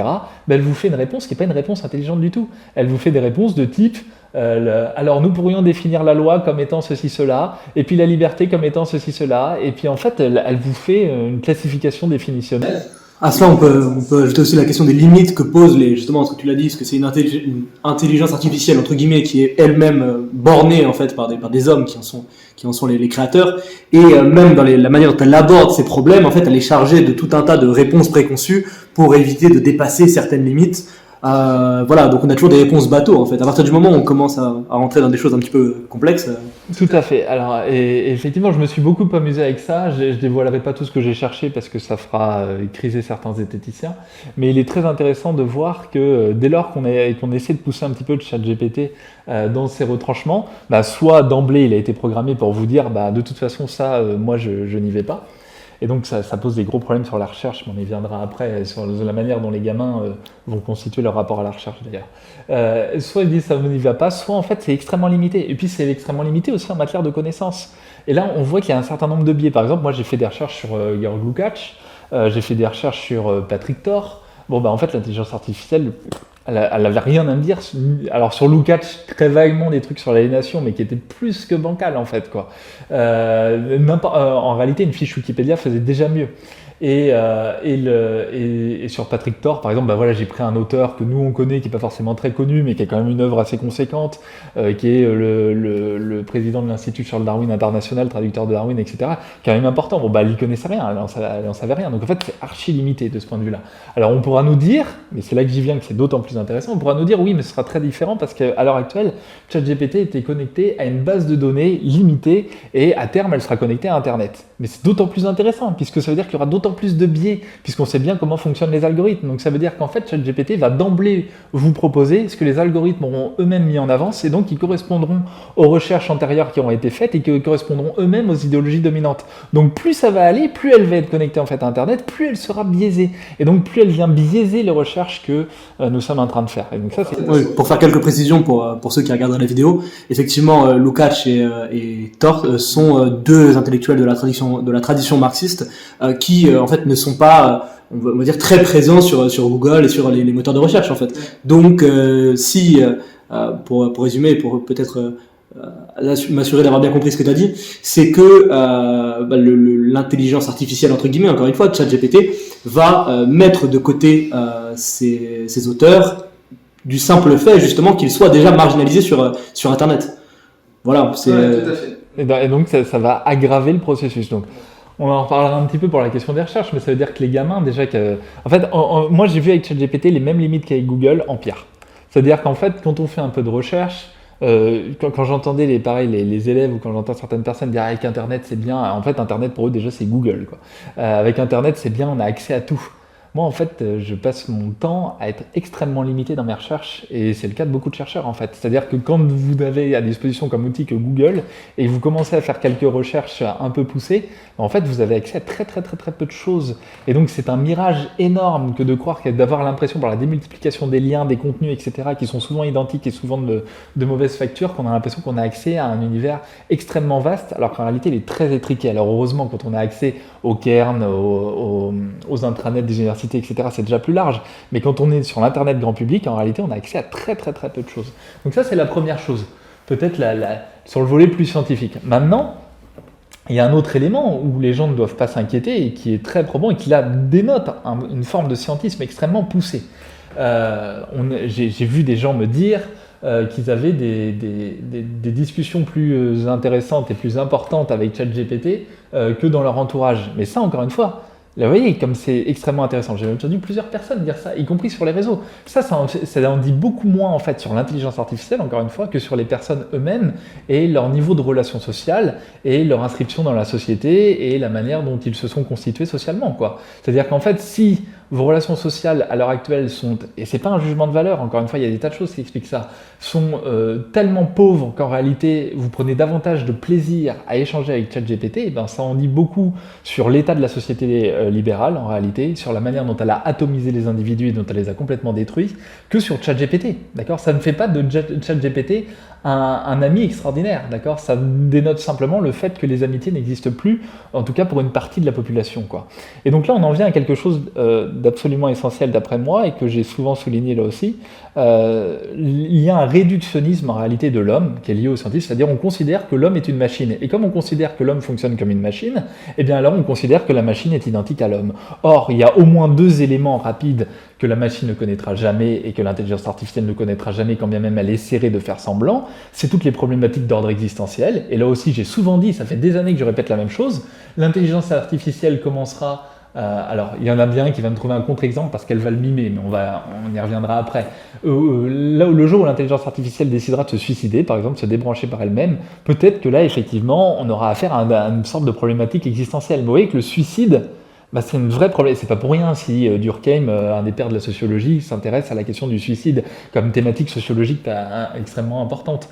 ben, elle vous fait une réponse qui n'est pas une réponse intelligente du tout. Elle vous fait des réponses de type alors nous pourrions définir la loi comme étant ceci, cela, et puis la liberté comme étant ceci, cela, et puis en fait elle vous fait une classification définitionnelle. À cela, on peut ajouter aussi la question des limites que posent justement, ce que tu l'as dit, parce que c'est une intelligence artificielle, entre guillemets, qui est elle-même bornée, en fait, par des hommes qui en sont les créateurs. Et même dans la manière dont elle aborde ces problèmes, en fait, elle est chargée de tout un tas de réponses préconçues pour éviter de dépasser certaines limites. Voilà, donc on a toujours des réponses bateaux, en fait. À partir du moment où on commence à rentrer dans des choses un petit peu complexes. Tout à fait. Alors, et effectivement, je me suis beaucoup amusé avec ça. Je dévoilerai pas tout ce que j'ai cherché parce que ça fera criser certains zététiciens. Mais il est très intéressant de voir que dès lors qu'on essaie de pousser un petit peu de ChatGPT dans ses retranchements, bah, soit d'emblée il a été programmé pour vous dire, bah, de toute façon ça, moi je n'y vais pas. Et donc ça pose des gros problèmes sur la recherche, mais on y viendra après, sur la manière dont les gamins vont constituer leur rapport à la recherche d'ailleurs. Soit ils disent ça n'y va pas, soit en fait c'est extrêmement limité. Et puis c'est extrêmement limité aussi en matière de connaissances. Et là on voit qu'il y a un certain nombre de biais. Par exemple, moi j'ai fait des recherches sur Georg Lukács, j'ai fait des recherches sur Patrick Thor. Bon bah en fait l'intelligence artificielle, elle avait rien à me dire. Alors sur Lukács, très vaguement des trucs sur l'aliénation, mais qui étaient plus que bancals en fait, quoi. En réalité, une fiche Wikipédia faisait déjà mieux. Et sur Patrick Thor, par exemple, bah voilà, j'ai pris un auteur que nous on connaît, qui n'est pas forcément très connu, mais qui a quand même une œuvre assez conséquente, qui est le président de l'Institut Charles Darwin International, traducteur de Darwin, etc., qui est quand même important. Bon, bah, il ne connaissait rien, elle en savait rien. Donc en fait, c'est archi limité de ce point de vue-là. Alors on pourra nous dire, mais c'est là que j'y viens, que c'est d'autant plus intéressant, on pourra nous dire oui, mais ce sera très différent parce qu'à l'heure actuelle, ChatGPT était connecté à une base de données limitée et à terme, elle sera connectée à Internet. Mais c'est d'autant plus intéressant puisque ça veut dire qu'il y aura d'autant plus de biais puisqu'on sait bien comment fonctionnent les algorithmes. Donc ça veut dire qu'en fait, ChatGPT va d'emblée vous proposer ce que les algorithmes auront eux-mêmes mis en avance et donc qui correspondront aux recherches antérieures qui ont été faites et qui correspondront eux-mêmes aux idéologies dominantes. Donc plus ça va aller, plus elle va être connectée en fait à Internet, plus elle sera biaisée. Et donc plus elle vient biaiser les recherches que nous sommes en train de faire. Et donc ça, c'est... Oui, pour faire quelques précisions pour ceux qui regardent la vidéo, effectivement, Lukács et Thor sont deux intellectuels de la tradition marxiste qui en fait ne sont pas on va dire très présents sur Google et sur les moteurs de recherche en fait. Donc pour résumer, pour peut-être m'assurer d'avoir bien compris ce que tu as dit, c'est que l'intelligence artificielle entre guillemets, encore une fois, ChatGPT va mettre de côté ces auteurs du simple fait justement qu'ils soient déjà marginalisés sur Internet. Voilà, c'est tout à fait. Et donc ça va aggraver le processus. Donc on en reparlera un petit peu pour la question des recherches, mais ça veut dire que les gamins, déjà en fait, moi j'ai vu avec ChatGPT les mêmes limites qu'avec Google en pire. C'est-à-dire qu'en fait, quand on fait un peu de recherche, quand j'entendais les élèves ou quand j'entends certaines personnes dire avec Internet c'est bien, en fait Internet pour eux déjà c'est Google, quoi. Avec Internet c'est bien, on a accès à tout. Moi, en fait, je passe mon temps à être extrêmement limité dans mes recherches, et c'est le cas de beaucoup de chercheurs, en fait. C'est-à-dire que quand vous avez à disposition comme outil que Google, et vous commencez à faire quelques recherches un peu poussées, en fait, vous avez accès à très peu de choses. Et donc, c'est un mirage énorme que de croire d'avoir l'impression, par la démultiplication des liens, des contenus, etc., qui sont souvent identiques et souvent de mauvaise facture, qu'on a l'impression qu'on a accès à un univers extrêmement vaste, alors qu'en réalité, il est très étriqué. Alors, heureusement, quand on a accès au cairn, aux intranets des universités, etc., c'est déjà plus large. Mais quand on est sur l'internet grand public, en réalité, on a accès à très peu de choses. Donc ça, c'est la première chose. Peut-être sur le volet plus scientifique. Maintenant, il y a un autre élément où les gens ne doivent pas s'inquiéter et qui est très probant et qui là dénote une forme de scientisme extrêmement poussée. J'ai vu des gens me dire qu'ils avaient des discussions plus intéressantes et plus importantes avec ChatGPT que dans leur entourage. Mais ça, encore une fois, là, vous voyez, comme c'est extrêmement intéressant. J'ai entendu plusieurs personnes dire ça, y compris sur les réseaux. Ça en dit beaucoup moins en fait sur l'intelligence artificielle, encore une fois, que sur les personnes eux-mêmes et leur niveau de relation sociale et leur inscription dans la société et la manière dont ils se sont constitués socialement, quoi. C'est-à-dire qu'en fait, si vos relations sociales à l'heure actuelle sont, et c'est pas un jugement de valeur, encore une fois, il y a des tas de choses qui expliquent ça, sont tellement pauvres qu'en réalité, vous prenez davantage de plaisir à échanger avec ChatGPT, et ben ça en dit beaucoup sur l'état de la société libérale, en réalité, sur la manière dont elle a atomisé les individus et dont elle les a complètement détruits, que sur ChatGPT, d'accord ? Ça ne fait pas de ChatGPT un ami extraordinaire, d'accord ? Ça dénote simplement le fait que les amitiés n'existent plus, en tout cas pour une partie de la population, quoi. Et donc là, on en vient à quelque chose d'absolument essentiel d'après moi, et que j'ai souvent souligné là aussi. Il y a un réductionnisme en réalité de l'homme qui est lié aux scientifiques, c'est-à-dire on considère que l'homme est une machine. Et comme on considère que l'homme fonctionne comme une machine, eh bien alors on considère que la machine est identique à l'homme. Or, il y a au moins deux éléments rapides que la machine ne connaîtra jamais et que l'intelligence artificielle ne connaîtra jamais, quand bien même elle essaierait de faire semblant, c'est toutes les problématiques d'ordre existentiel. Et là aussi, j'ai souvent dit, ça fait des années que je répète la même chose, l'intelligence artificielle commencera... alors, il y en a bien qui va me trouver un contre-exemple parce qu'elle va le mimer, mais on y reviendra après. Là où le jour où l'intelligence artificielle décidera de se suicider, par exemple, se débrancher par elle-même, peut-être que là, effectivement, on aura affaire à une sorte de problématique existentielle. Vous voyez que le suicide, c'est une vraie problème. C'est pas pour rien si Durkheim, un des pères de la sociologie, s'intéresse à la question du suicide comme thématique sociologique extrêmement importante.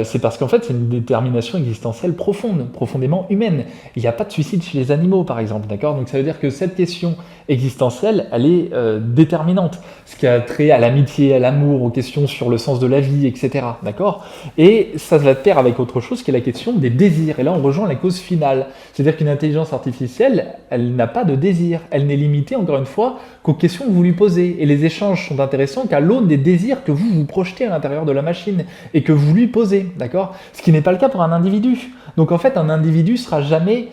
C'est parce qu'en fait, c'est une détermination existentielle profonde, profondément humaine. Il n'y a pas de suicide chez les animaux, par exemple, d'accord ? Donc ça veut dire que cette question existentielle, elle est déterminante. Ce qui a trait à l'amitié, à l'amour, aux questions sur le sens de la vie, etc., d'accord ? Et ça va de pair avec autre chose qui est la question des désirs. Et là, on rejoint la cause finale. C'est-à-dire qu'une intelligence artificielle, elle n'a pas de désir. Elle n'est limitée, encore une fois, qu'aux questions que vous lui posez. Et les échanges sont intéressants qu'à l'aune des désirs que vous projetez à l'intérieur de la machine et que vous lui posez, d'accord ? Ce qui n'est pas le cas pour un individu. Donc en fait, un individu sera jamais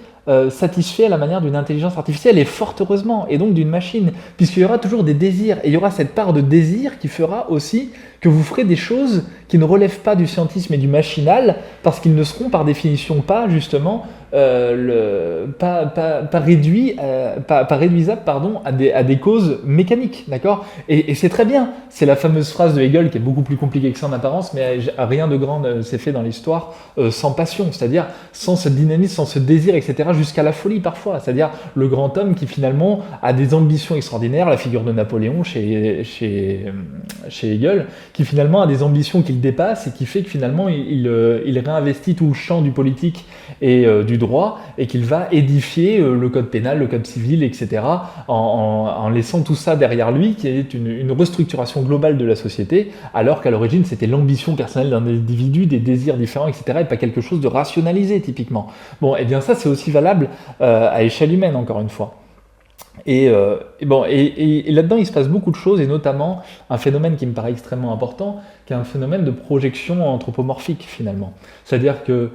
satisfait à la manière d'une intelligence artificielle, et fort heureusement, et donc d'une machine, puisqu'il y aura toujours des désirs, et il y aura cette part de désir qui fera aussi que vous ferez des choses qui ne relèvent pas du scientisme et du machinal, parce qu'ils ne seront par définition pas, justement, pas réduisables à des causes mécaniques, d'accord ? Et c'est très bien, c'est la fameuse phrase de Hegel qui est beaucoup plus compliquée que ça en apparence, mais rien de grand ne s'est fait dans l'histoire sans passion, c'est-à-dire sans ce dynamisme, sans ce désir, etc., jusqu'à la folie parfois, c'est-à-dire le grand homme qui finalement a des ambitions extraordinaires, la figure de Napoléon chez Hegel, qui finalement a des ambitions qu'il dépasse et qui fait que finalement il réinvestit tout le champ du politique et du droit, et qu'il va édifier le code pénal, le code civil, etc., en laissant tout ça derrière lui, qui est une restructuration globale de la société, alors qu'à l'origine c'était l'ambition personnelle d'un individu, des désirs différents, etc., et pas quelque chose de rationalisé typiquement. Bon, et bien ça c'est aussi valable à échelle humaine, encore une fois. Et là-dedans, il se passe beaucoup de choses, et notamment un phénomène qui me paraît extrêmement important, qui est un phénomène de projection anthropomorphique, finalement. C'est-à-dire que,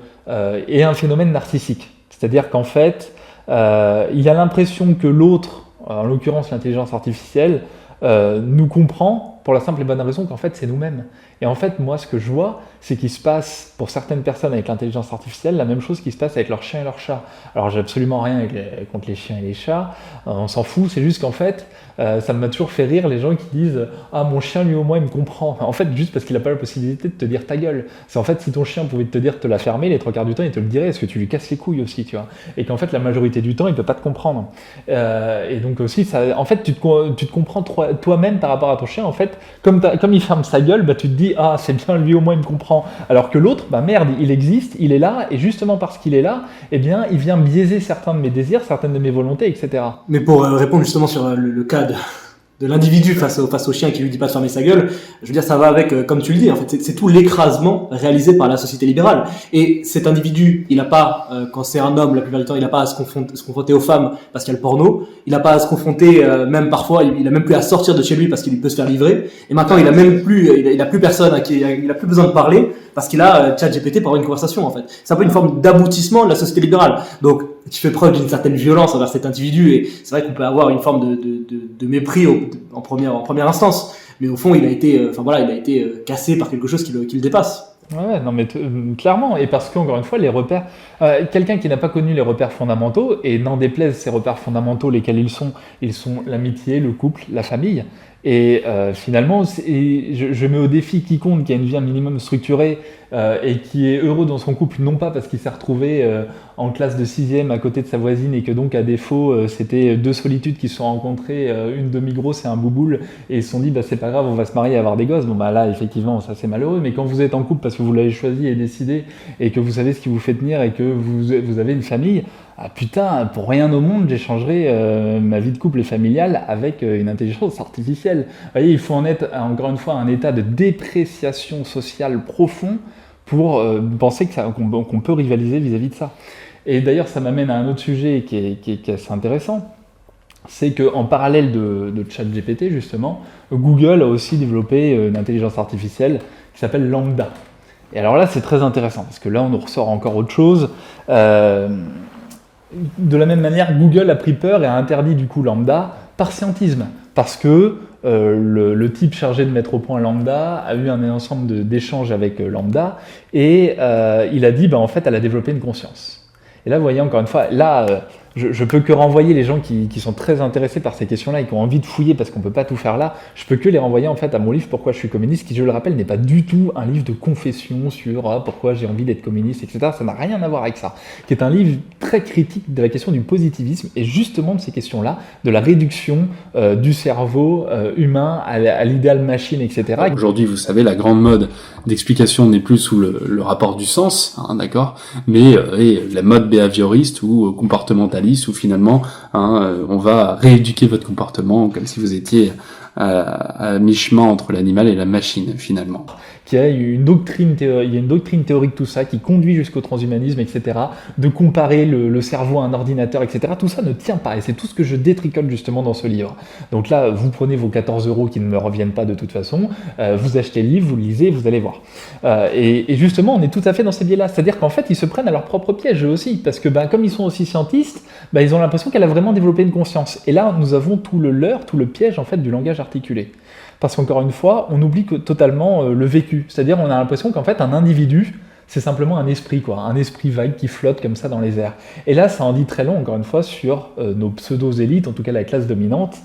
et un phénomène narcissique. C'est-à-dire qu'en fait, il y a l'impression que l'autre, en l'occurrence l'intelligence artificielle, nous comprend pour la simple et bonne raison qu'en fait, c'est nous-mêmes. Et en fait, moi, ce que je vois, c'est qu'il se passe, pour certaines personnes avec l'intelligence artificielle, la même chose qui se passe avec leurs chiens et leurs chats. Alors, j'ai absolument rien contre les chiens et les chats, on s'en fout, c'est juste qu'en fait, ça m'a toujours fait rire les gens qui disent « Ah, mon chien, lui, au moins, il me comprend ». En fait, juste parce qu'il n'a pas la possibilité de te dire « ta gueule ». C'est en fait, si ton chien pouvait te dire de te la fermer, les 3/4 du temps, il te le dirait, est-ce que tu lui casses les couilles aussi, tu vois. Et qu'en fait, la majorité du temps, il ne peut pas te comprendre. Et donc aussi, ça, en fait, tu te comprends toi-même par rapport à ton chien. En fait, comme il ferme sa gueule, bah, tu te dis « Ah, c'est bien, lui, au moins, il me comprend ». Alors que l'autre, bah merde, il existe, il est là, et justement parce qu'il est là, eh bien, il vient biaiser certains de mes désirs, certaines de mes volontés, etc. Mais pour répondre justement sur le cas de l'individu face au chien qui lui dit pas de fermer sa gueule, je veux dire, ça va avec, comme tu le dis, en fait, c'est tout l'écrasement réalisé par la société libérale. Et cet individu, il a pas, quand c'est un homme, la plupart du temps, il a pas à se confronter aux femmes parce qu'il y a le porno, il a pas à se confronter, même parfois, il a même plus à sortir de chez lui parce qu'il peut se faire livrer. Et maintenant, il a même plus, il a plus personne à qui, il a plus besoin de parler parce qu'il a ChatGPT pour avoir une conversation, en fait. C'est un peu une forme d'aboutissement de la société libérale. Donc, tu fais preuve d'une certaine violence envers cet individu, et c'est vrai qu'on peut avoir une forme de mépris en première instance. mais au fond, il a été cassé par quelque chose qui le dépasse. Ouais, non mais clairement, et parce qu'encore une fois, les repères, quelqu'un qui n'a pas connu les repères fondamentaux, et n'en déplaise ces repères fondamentaux, lesquels ils sont l'amitié, le couple, la famille, et finalement, je mets au défi quiconque qui a une vie un minimum structurée et qui est heureux dans son couple, non pas parce qu'il s'est retrouvé en classe de 6e à côté de sa voisine et que donc à défaut c'était deux solitudes qui se sont rencontrées, une demi-grosse et un bouboule, et ils se sont dit bah c'est pas grave, on va se marier et avoir des gosses. Bon bah là effectivement ça c'est malheureux, mais quand vous êtes en couple parce que vous l'avez choisi et décidé et que vous savez ce qui vous fait tenir et que vous avez une famille, ah putain, pour rien au monde j'échangerai ma vie de couple et familiale avec une intelligence artificielle. Vous voyez, il faut en être encore une fois un état de dépréciation sociale profond pour penser qu'on peut rivaliser vis-à-vis de ça. Et d'ailleurs, ça m'amène à un autre sujet qui est assez intéressant, c'est qu'en parallèle de ChatGPT, justement, Google a aussi développé une intelligence artificielle qui s'appelle Lambda. Et alors là, c'est très intéressant, parce que là, on nous ressort encore autre chose. De la même manière, Google a pris peur et a interdit du coup Lambda par scientisme, parce que le type chargé de mettre au point Lambda a eu un ensemble d'échanges avec Lambda, et il a dit, en fait, elle a développé une conscience. Et là, vous voyez, encore une fois, là, je peux que renvoyer les gens qui sont très intéressés par ces questions-là et qui ont envie de fouiller parce qu'on ne peut pas tout faire là, je peux que les renvoyer en fait à mon livre « Pourquoi je suis communiste » qui, je le rappelle, n'est pas du tout un livre de confession sur pourquoi j'ai envie d'être communiste, etc. Ça n'a rien à voir avec ça. Qui est un livre très critique de la question du positivisme et justement de ces questions-là, de la réduction du cerveau humain à l'idéal machine, etc. Aujourd'hui, vous savez, la grande mode d'explication n'est plus sous le rapport du sens, d'accord, mais la mode behavioriste ou comportementaliste, où finalement on va rééduquer votre comportement comme si vous étiez à mi-chemin entre l'animal et la machine finalement. Il y a une doctrine théorique tout ça qui conduit jusqu'au transhumanisme, etc. De comparer le cerveau à un ordinateur, etc. Tout ça ne tient pas et c'est tout ce que je détricole justement dans ce livre. Donc là, vous prenez vos 14 € qui ne me reviennent pas de toute façon, vous achetez le livre, vous lisez, vous allez voir. Et justement, on est tout à fait dans ces biais-là. C'est-à-dire qu'en fait, ils se prennent à leur propre piège eux aussi, parce que comme ils sont aussi scientistes, ils ont l'impression qu'elle a vraiment développé une conscience. Et là, nous avons tout le piège en fait du langage articulé. Parce qu'encore une fois, on oublie totalement le vécu. C'est-à-dire, on a l'impression qu'en fait, un individu, c'est simplement un esprit, un esprit vague qui flotte comme ça dans les airs. Et là, ça en dit très long, encore une fois, sur nos pseudo-élites, en tout cas la classe dominante,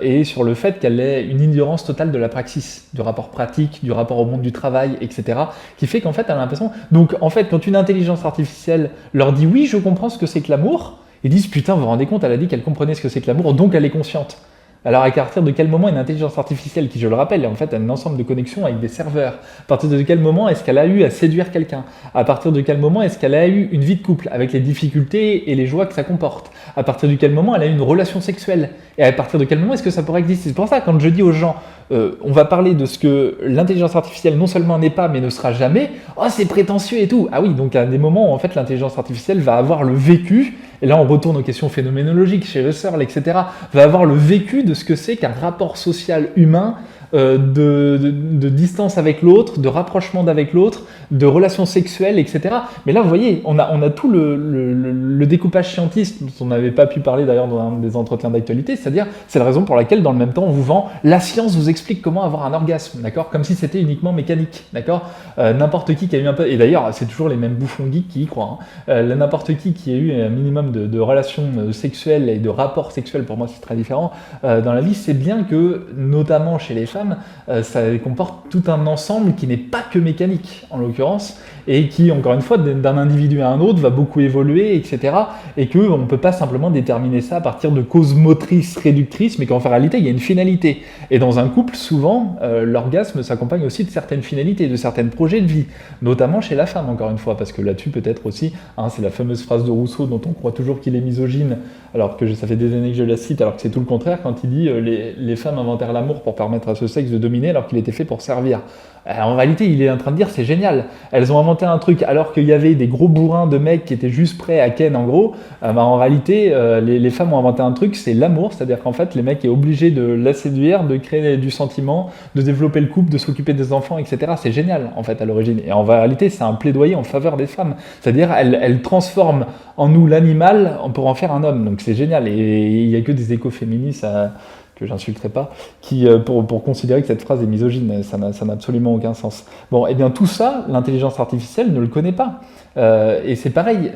et sur le fait qu'elle ait une ignorance totale de la praxis, du rapport pratique, du rapport au monde du travail, etc., qui fait qu'en fait, elle a l'impression... Donc, en fait, quand une intelligence artificielle leur dit « Oui, je comprends ce que c'est que l'amour », ils disent « Putain, vous vous rendez compte, elle a dit qu'elle comprenait ce que c'est que l'amour, donc elle est consciente ». Alors à partir de quel moment une intelligence artificielle, qui je le rappelle, est en fait un ensemble de connexions avec des serveurs, à partir de quel moment est-ce qu'elle a eu à séduire quelqu'un, à partir de quel moment est-ce qu'elle a eu une vie de couple, avec les difficultés et les joies que ça comporte, à partir de quel moment elle a eu une relation sexuelle, et à partir de quel moment est-ce que ça pourrait exister. C'est pour ça quand je dis aux gens, on va parler de ce que l'intelligence artificielle non seulement n'est pas, mais ne sera jamais, oh c'est prétentieux et tout. Ah oui, donc à des moments où en fait l'intelligence artificielle va avoir le vécu, et là on retourne aux questions phénoménologiques chez Husserl, etc., va avoir le vécu de ce que c'est qu'un rapport social humain, de distance avec l'autre, de rapprochement d'avec l'autre, de relations sexuelles, etc. Mais là, vous voyez, on a tout le découpage scientiste dont on n'avait pas pu parler d'ailleurs dans un des entretiens d'actualité, c'est-à-dire, c'est la raison pour laquelle, dans le même temps, on vous vend la science vous explique comment avoir un orgasme, d'accord, comme si c'était uniquement mécanique, d'accord. N'importe qui a eu un peu, et d'ailleurs, c'est toujours les mêmes bouffons geeks qui y croient, n'importe qui a eu un minimum de relations sexuelles et de rapports sexuels, pour moi c'est très différent, dans la vie, c'est bien que, notamment chez les femmes, ça comporte tout un ensemble qui n'est pas que mécanique, en l'occurrence, et qui, encore une fois, d'un individu à un autre, va beaucoup évoluer, etc. Et qu'on ne peut pas simplement déterminer ça à partir de causes motrices réductrices, mais qu'en réalité, il y a une finalité. Et dans un couple, souvent, l'orgasme s'accompagne aussi de certaines finalités, de certains projets de vie, notamment chez la femme, encore une fois, parce que là-dessus, peut-être aussi, c'est la fameuse phrase de Rousseau dont on croit toujours qu'il est misogyne, alors que ça fait des années que je la cite, alors que c'est tout le contraire, quand il dit les femmes inventèrent l'amour pour permettre à ce sexe de dominer alors qu'il était fait pour servir. En réalité, il est en train de dire c'est génial. Elles ont inventé un truc alors qu'il y avait des gros bourrins de mecs qui étaient juste prêts à ken en gros. En réalité, les femmes ont inventé un truc, c'est l'amour, c'est-à-dire qu'en fait, les mecs est obligé de la séduire, de créer du sentiment, de développer le couple, de s'occuper des enfants, etc. C'est génial en fait à l'origine. Et en réalité, c'est un plaidoyer en faveur des femmes. C'est-à-dire, elles transforment en nous l'animal pour en faire un homme. Donc c'est génial. Et il n'y a que des écoféministes que j'insulterai pas, pour considérer que cette phrase est misogyne. Ça n'a absolument aucun sens. Bon, eh bien tout ça, l'intelligence artificielle ne le connaît pas. Et c'est pareil,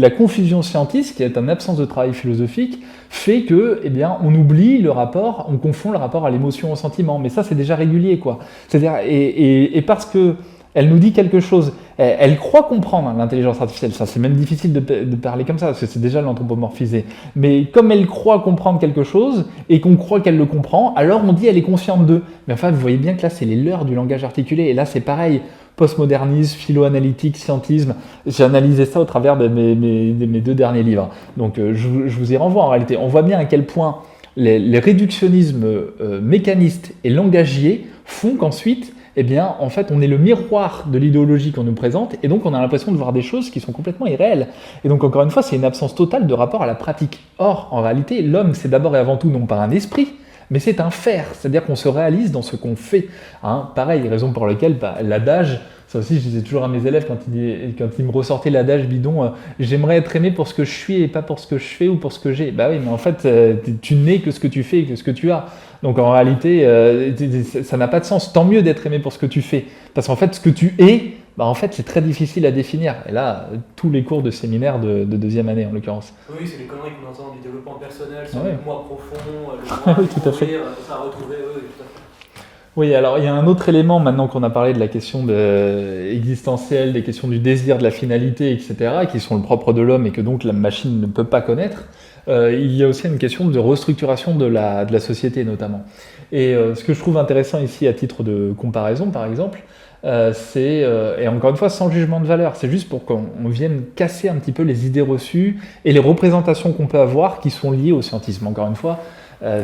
la confusion scientiste, qui est une absence de travail philosophique, fait que, eh bien, on oublie le rapport, on confond le rapport à l'émotion, au sentiment. Mais ça, c'est déjà régulier, quoi. C'est-à-dire, et parce que elle nous dit quelque chose, elle croit comprendre l'intelligence artificielle, ça c'est même difficile de parler comme ça, parce que c'est déjà l'anthropomorphiser, mais comme elle croit comprendre quelque chose, et qu'on croit qu'elle le comprend, alors on dit elle est consciente d'eux. Mais enfin, vous voyez bien que là c'est les leurres du langage articulé, et là c'est pareil, postmodernisme, philo-analytique, scientisme, j'ai analysé ça au travers de mes 2 derniers livres, donc je vous y renvoie en réalité. On voit bien à quel point les réductionnismes mécanistes et langagiers font qu'ensuite, eh bien, en fait, on est le miroir de l'idéologie qu'on nous présente, et donc on a l'impression de voir des choses qui sont complètement irréelles. Et donc, encore une fois, c'est une absence totale de rapport à la pratique. Or, en réalité, l'homme, c'est d'abord et avant tout non pas un esprit, mais c'est un faire, c'est-à-dire qu'on se réalise dans ce qu'on fait. Pareil, raison pour laquelle l'adage, ça aussi je disais toujours à mes élèves quand ils me ressortaient l'adage bidon, j'aimerais être aimé pour ce que je suis et pas pour ce que je fais ou pour ce que j'ai. Bah oui, mais en fait, tu n'es que ce que tu fais et que ce que tu as. Donc en réalité, ça n'a pas de sens. Tant mieux d'être aimé pour ce que tu fais. Parce qu'en fait, ce que tu es, en fait, c'est très difficile à définir. Et là, tous les cours de séminaire de 2e année, en l'occurrence. Oui, c'est les conneries qu'on entend du développement personnel, sur Ouais. le moi profond, le moi Oui, tout à fait. ça à retrouver, oui, tout à fait. Oui, alors il y a un autre élément maintenant qu'on a parlé de la question existentielle, des questions du désir, de la finalité, etc., qui sont le propre de l'homme et que donc la machine ne peut pas connaître. Il y a aussi une question de restructuration de la société notamment. Et ce que je trouve intéressant ici à titre de comparaison par exemple, et encore une fois sans jugement de valeur, c'est juste pour qu'on vienne casser un petit peu les idées reçues et les représentations qu'on peut avoir qui sont liées au scientisme. Encore une fois,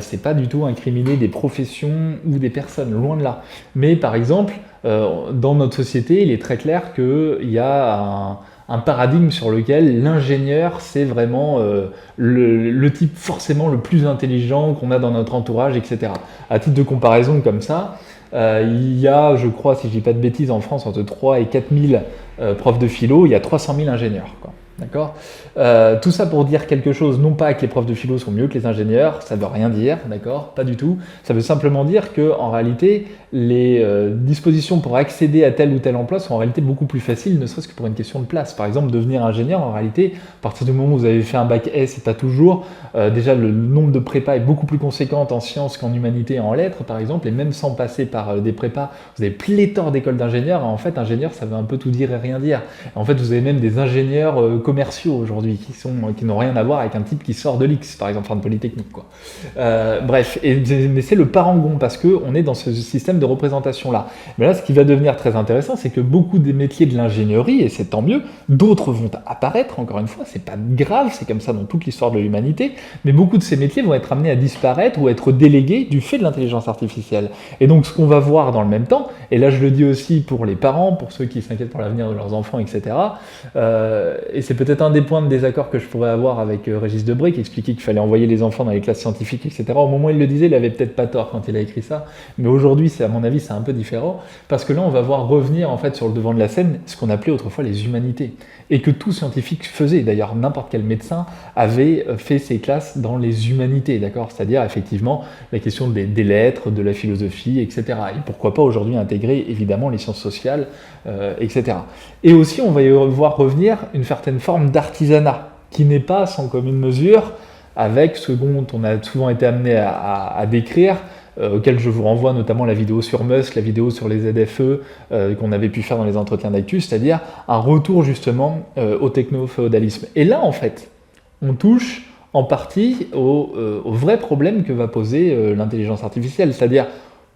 c'est pas du tout incriminer des professions ou des personnes, loin de là. Mais par exemple, dans notre société, il est très clair qu'il y a un paradigme sur lequel l'ingénieur, c'est vraiment le type forcément le plus intelligent qu'on a dans notre entourage, etc. À titre de comparaison comme ça, il y a, je crois, si je dis pas de bêtises, en France, entre 3 et 4 000 profs de philo, il y a 300 000 ingénieurs, quoi. D'accord ? Tout ça pour dire quelque chose, non pas que les profs de philo sont mieux que les ingénieurs, ça ne veut rien dire, d'accord ? Pas du tout. Ça veut simplement dire qu'en réalité, les dispositions pour accéder à tel ou tel emploi sont en réalité beaucoup plus faciles, ne serait-ce que pour une question de place. Par exemple, devenir ingénieur, en réalité, à partir du moment où vous avez fait un bac S et pas toujours, déjà le nombre de prépas est beaucoup plus conséquent en sciences qu'en humanité et en lettres, par exemple, et même sans passer par des prépas, vous avez pléthore d'écoles d'ingénieurs. En fait, ingénieur, ça veut un peu tout dire et rien dire. En fait, vous avez même des ingénieurs commerciaux aujourd'hui qui n'ont rien à voir avec un type qui sort de l'X, par exemple, de Polytechnique, quoi. Bref, mais c'est le parangon parce qu'on est dans ce système de représentation là. Mais là, ce qui va devenir très intéressant, c'est que beaucoup des métiers de l'ingénierie, et c'est tant mieux, d'autres vont apparaître, encore une fois, c'est pas grave, c'est comme ça dans toute l'histoire de l'humanité, mais beaucoup de ces métiers vont être amenés à disparaître ou être délégués du fait de l'intelligence artificielle. Et donc, ce qu'on va voir dans le même temps, et là je le dis aussi pour les parents, pour ceux qui s'inquiètent pour l'avenir de leurs enfants, etc., et c'est peut-être un des points de désaccord que je pourrais avoir avec Régis Debray, qui expliquait qu'il fallait envoyer les enfants dans les classes scientifiques, etc. Au moment où il le disait, il avait peut-être pas tort quand il a écrit ça, mais aujourd'hui, à mon avis, c'est un peu différent, parce que là, on va voir revenir en fait sur le devant de la scène ce qu'on appelait autrefois les humanités, et que tout scientifique faisait. D'ailleurs, n'importe quel médecin avait fait ses classes dans les humanités, d'accord ? C'est-à-dire effectivement la question des lettres, de la philosophie, etc. Et pourquoi pas aujourd'hui intégrer évidemment les sciences sociales, etc. Et aussi, on va y voir revenir une certaine forme d'artisanat, qui n'est pas sans commune mesure avec ce dont on a souvent été amené à décrire, auquel je vous renvoie notamment la vidéo sur Musk, la vidéo sur les ZFE qu'on avait pu faire dans les entretiens d'actu, c'est-à-dire un retour justement au techno-féodalisme. Et là, en fait, on touche en partie au vrai problème que va poser l'intelligence artificielle, c'est-à-dire,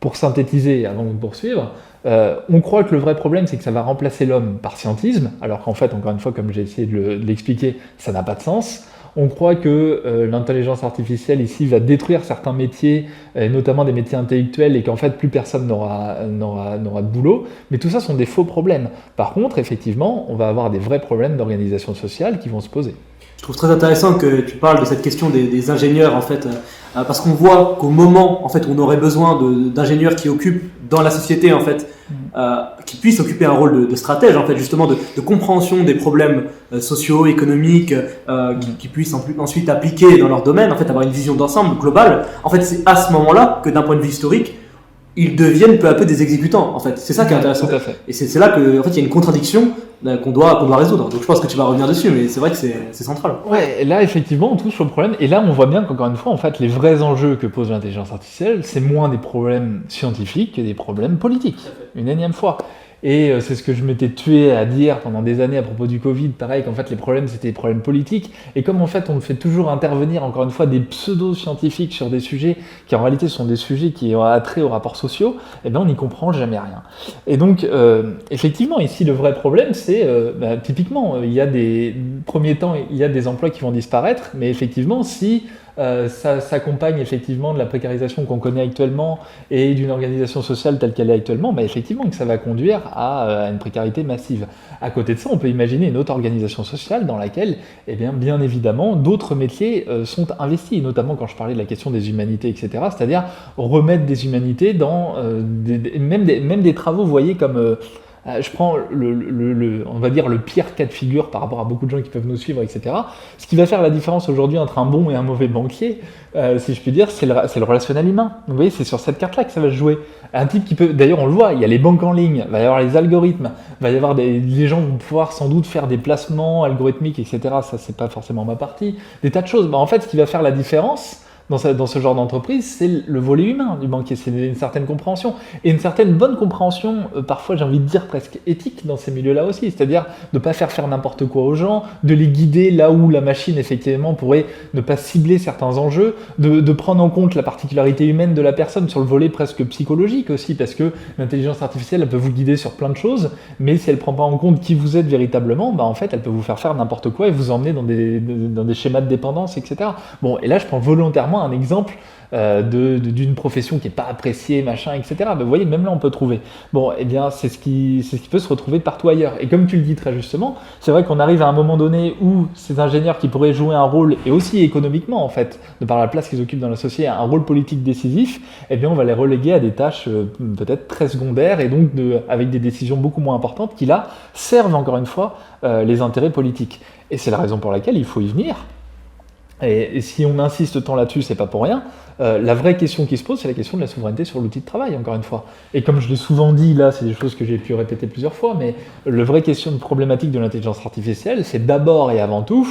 pour synthétiser avant de poursuivre, on croit que le vrai problème, c'est que ça va remplacer l'homme par scientisme, alors qu'en fait, encore une fois, comme j'ai essayé de l'expliquer, ça n'a pas de sens. On croit que l'intelligence artificielle ici va détruire certains métiers, notamment des métiers intellectuels, et qu'en fait plus personne n'aura de boulot. Mais tout ça sont des faux problèmes. Par contre, effectivement, on va avoir des vrais problèmes d'organisation sociale qui vont se poser. Je trouve très intéressant que tu parles de cette question des ingénieurs, en fait, parce qu'on voit qu'au moment, en fait, où on aurait besoin d'ingénieurs qui occupent dans la société, en fait, qui puissent occuper un rôle de stratège, en fait, justement, de compréhension des problèmes sociaux, économiques, qui puissent ensuite appliquer dans leur domaine, en fait, avoir une vision d'ensemble globale. En fait, c'est à ce moment-là que, d'un point de vue historique, ils deviennent peu à peu des exécutants, en fait. C'est ça qui est intéressant. Tout à fait. Et c'est là que, en fait, il y a une contradiction qu'on doit résoudre. Donc je pense que tu vas revenir dessus, mais c'est vrai que c'est central. Ouais, et là effectivement on touche au problème, et là on voit bien qu'encore une fois en fait les vrais enjeux que pose l'intelligence artificielle, c'est moins des problèmes scientifiques que des problèmes politiques, une énième fois. Et c'est ce que je m'étais tué à dire pendant des années à propos du Covid, pareil qu'en fait les problèmes c'était des problèmes politiques, et comme en fait on fait toujours intervenir encore une fois des pseudo-scientifiques sur des sujets qui en réalité sont des sujets qui ont attrait aux rapports sociaux, et bien on n'y comprend jamais rien. Et donc effectivement ici le vrai problème c'est typiquement il y a des premiers temps il y a des emplois qui vont disparaître, mais effectivement si ça s'accompagne effectivement de la précarisation qu'on connaît actuellement et d'une organisation sociale telle qu'elle est actuellement, bah effectivement que ça va conduire à une précarité massive. À côté de ça, on peut imaginer une autre organisation sociale dans laquelle, eh bien évidemment, d'autres métiers sont investis, notamment quand je parlais de la question des humanités, etc. C'est-à-dire remettre des humanités dans même des travaux, vous voyez, comme... je prends on va dire le pire cas de figure par rapport à beaucoup de gens qui peuvent nous suivre, etc. Ce qui va faire la différence aujourd'hui entre un bon et un mauvais banquier, si je puis dire, c'est le relationnel humain. Vous voyez, c'est sur cette carte-là que ça va se jouer. Un type qui peut, d'ailleurs on le voit, il y a les banques en ligne, il va y avoir les algorithmes, il va y avoir les gens vont pouvoir sans doute faire des placements algorithmiques, etc. Ça c'est pas forcément ma partie. Des tas de choses. En fait, ce qui va faire la différence dans ce genre d'entreprise, c'est le volet humain du banquier, c'est une certaine compréhension, et une certaine bonne compréhension, parfois j'ai envie de dire presque éthique dans ces milieux-là aussi, c'est-à-dire de ne pas faire n'importe quoi aux gens, de les guider là où la machine effectivement pourrait ne pas cibler certains enjeux, de prendre en compte la particularité humaine de la personne sur le volet presque psychologique aussi, parce que l'intelligence artificielle elle peut vous guider sur plein de choses, mais si elle ne prend pas en compte qui vous êtes véritablement, en fait elle peut vous faire n'importe quoi et vous emmener dans des schémas de dépendance, etc. Bon, et là je prends volontairement un exemple d'une profession qui n'est pas appréciée, machin, etc. Vous voyez, même là on peut trouver. Bon, eh bien c'est ce qui peut se retrouver partout ailleurs. Et comme tu le dis très justement, c'est vrai qu'on arrive à un moment donné où ces ingénieurs qui pourraient jouer un rôle, et aussi économiquement en fait, de par la place qu'ils occupent dans la société, un rôle politique décisif, eh bien on va les reléguer à des tâches peut-être très secondaires, et donc avec des décisions beaucoup moins importantes qui là servent encore une fois les intérêts politiques. Et c'est la raison pour laquelle il faut y venir. Et si on insiste tant là-dessus, c'est pas pour rien. La vraie question qui se pose, c'est la question de la souveraineté sur l'outil de travail, encore une fois. Et comme je l'ai souvent dit, là, c'est des choses que j'ai pu répéter plusieurs fois, mais la vraie question problématique de l'intelligence artificielle, c'est d'abord et avant tout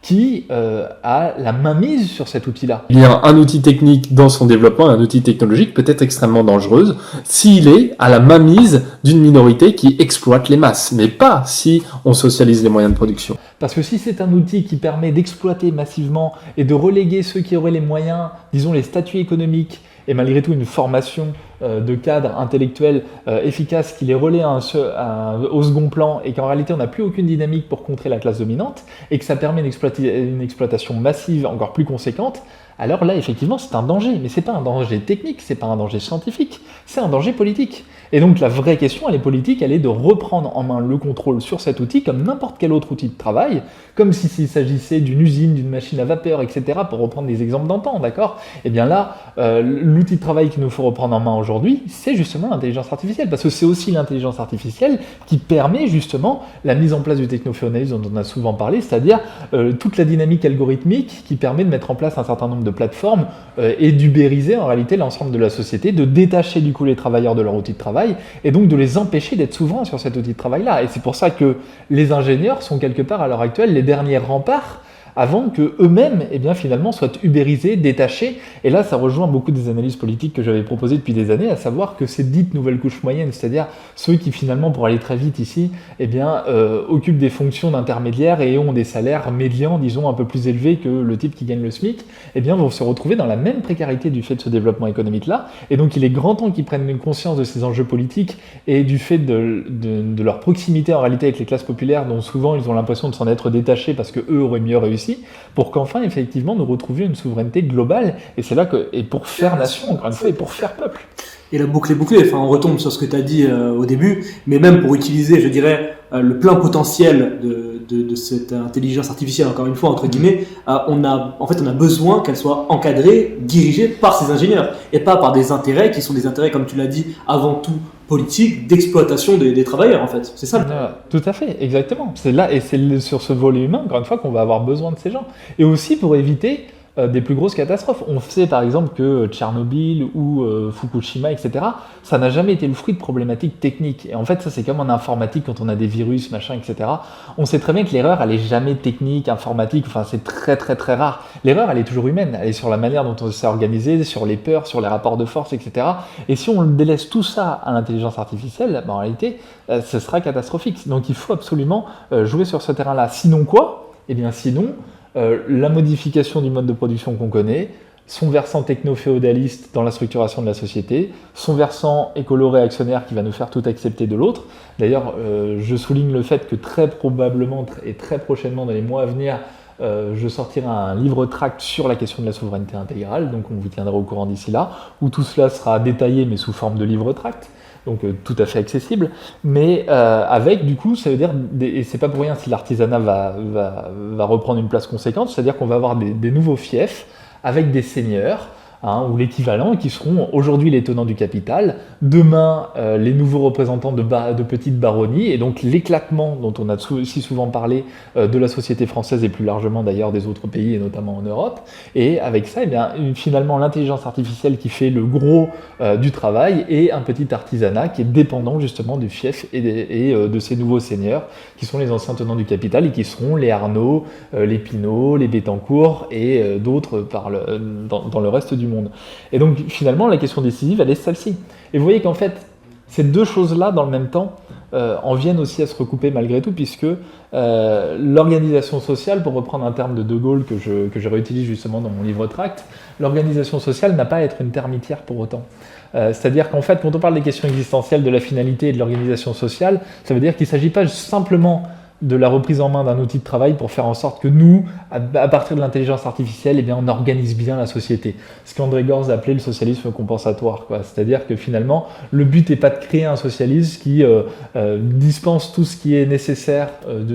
qui a la mainmise sur cet outil-là. Il y a un outil technique dans son développement, un outil technologique peut être extrêmement dangereux s'il est à la mainmise d'une minorité qui exploite les masses, mais pas si on socialise les moyens de production. Parce que si c'est un outil qui permet d'exploiter massivement et de reléguer ceux qui auraient les moyens, disons les statuts économiques, et malgré tout une formation de cadre intellectuel efficace qui les relaie au second plan, et qu'en réalité on n'a plus aucune dynamique pour contrer la classe dominante, et que ça permet une exploitation massive encore plus conséquente, alors là effectivement c'est un danger, mais c'est pas un danger technique, c'est pas un danger scientifique, c'est un danger politique. Et donc la vraie question, elle est politique, elle est de reprendre en main le contrôle sur cet outil comme n'importe quel autre outil de travail, comme s'il s'agissait d'une usine, d'une machine à vapeur, etc., pour reprendre des exemples d'antan, d'accord ? Et bien là, l'outil de travail qu'il nous faut reprendre en main aujourd'hui, c'est justement l'intelligence artificielle, parce que c'est aussi l'intelligence artificielle qui permet justement la mise en place du technofournalisme dont on a souvent parlé, c'est-à-dire toute la dynamique algorithmique qui permet de mettre en place un certain nombre de plateformes et d'ubériser en réalité l'ensemble de la société, de détacher du coup les travailleurs de leur outil de travail, et donc de les empêcher d'être souverains sur cet outil de travail-là. Et c'est pour ça que les ingénieurs sont quelque part à l'heure actuelle les derniers remparts avant que eux-mêmes, eh bien, finalement, soient ubérisés, détachés. Et là, ça rejoint beaucoup des analyses politiques que j'avais proposées depuis des années, à savoir que ces dites nouvelles couches moyennes, c'est-à-dire ceux qui, finalement, pour aller très vite ici, eh bien, occupent des fonctions d'intermédiaires et ont des salaires médians, disons, un peu plus élevés que le type qui gagne le SMIC, eh bien, vont se retrouver dans la même précarité du fait de ce développement économique-là. Et donc, il est grand temps qu'ils prennent conscience de ces enjeux politiques et du fait de leur proximité, en réalité, avec les classes populaires, dont souvent, ils ont l'impression de s'en être détachés parce qu'eux auraient mieux réussi, pour qu'enfin, effectivement, nous retrouvions une souveraineté globale, et c'est là et pour faire nation, encore une fois, et pour faire peuple. Et la boucle est bouclée, enfin, on retombe sur ce que tu as dit au début, mais même pour utiliser, je dirais, le plein potentiel de cette intelligence artificielle, encore une fois, entre guillemets, on a besoin qu'elle soit encadrée, dirigée par ces ingénieurs, et pas par des intérêts qui sont des intérêts, comme tu l'as dit, avant tout politiques, d'exploitation des travailleurs, en fait. C'est ça le problème. Tout à fait, exactement. C'est là, et sur ce volet humain, encore une fois, qu'on va avoir besoin de ces gens. Et aussi pour éviter des plus grosses catastrophes. On sait par exemple que Tchernobyl ou Fukushima, etc., ça n'a jamais été le fruit de problématiques techniques. Et en fait, ça c'est comme en informatique quand on a des virus, machin, etc. On sait très bien que l'erreur, elle est jamais technique, informatique, enfin c'est très très très rare. L'erreur, elle est toujours humaine, elle est sur la manière dont on s'est organisé, sur les peurs, sur les rapports de force, etc. Et si on délaisse tout ça à l'intelligence artificielle, en réalité, ce sera catastrophique. Donc il faut absolument jouer sur ce terrain-là. Sinon quoi ? Eh bien sinon, la modification du mode de production qu'on connaît, son versant techno-féodaliste dans la structuration de la société, son versant écolo-réactionnaire qui va nous faire tout accepter de l'autre. D'ailleurs, je souligne le fait que très probablement et très prochainement, dans les mois à venir, je sortirai un livre-tract sur la question de la souveraineté intégrale, donc on vous tiendra au courant d'ici là, où tout cela sera détaillé mais sous forme de livre-tract. Donc tout à fait accessible, mais avec du coup, ça veut dire, et c'est pas pour rien si l'artisanat va reprendre une place conséquente, c'est-à-dire qu'on va avoir des nouveaux fiefs avec des seigneurs, ou l'équivalent, qui seront aujourd'hui les tenants du capital, demain les nouveaux représentants de petites baronnies, et donc l'éclatement dont on a si souvent parlé de la société française et plus largement d'ailleurs des autres pays et notamment en Europe. Et avec ça, eh bien, finalement l'intelligence artificielle qui fait le gros du travail et un petit artisanat qui est dépendant justement du fief et de ces nouveaux seigneurs qui sont les anciens tenants du capital et qui seront les Arnaud, les Pinault, les Bettencourt et d'autres dans le reste du monde. Et donc finalement la question décisive elle est celle-ci. Et vous voyez qu'en fait ces deux choses-là dans le même temps en viennent aussi à se recouper malgré tout, puisque l'organisation sociale, pour reprendre un terme de De Gaulle que je réutilise justement dans mon livre-tract, l'organisation sociale n'a pas à être une termitière pour autant. C'est-à-dire qu'en fait quand on parle des questions existentielles de la finalité et de l'organisation sociale, ça veut dire qu'il ne s'agit pas simplement de la reprise en main d'un outil de travail pour faire en sorte que nous, à partir de l'intelligence artificielle, eh bien, on organise bien la société. Ce qu'André Gorz appelait le socialisme compensatoire, quoi. C'est-à-dire que finalement, le but n'est pas de créer un socialisme qui dispense tout ce qui est nécessaire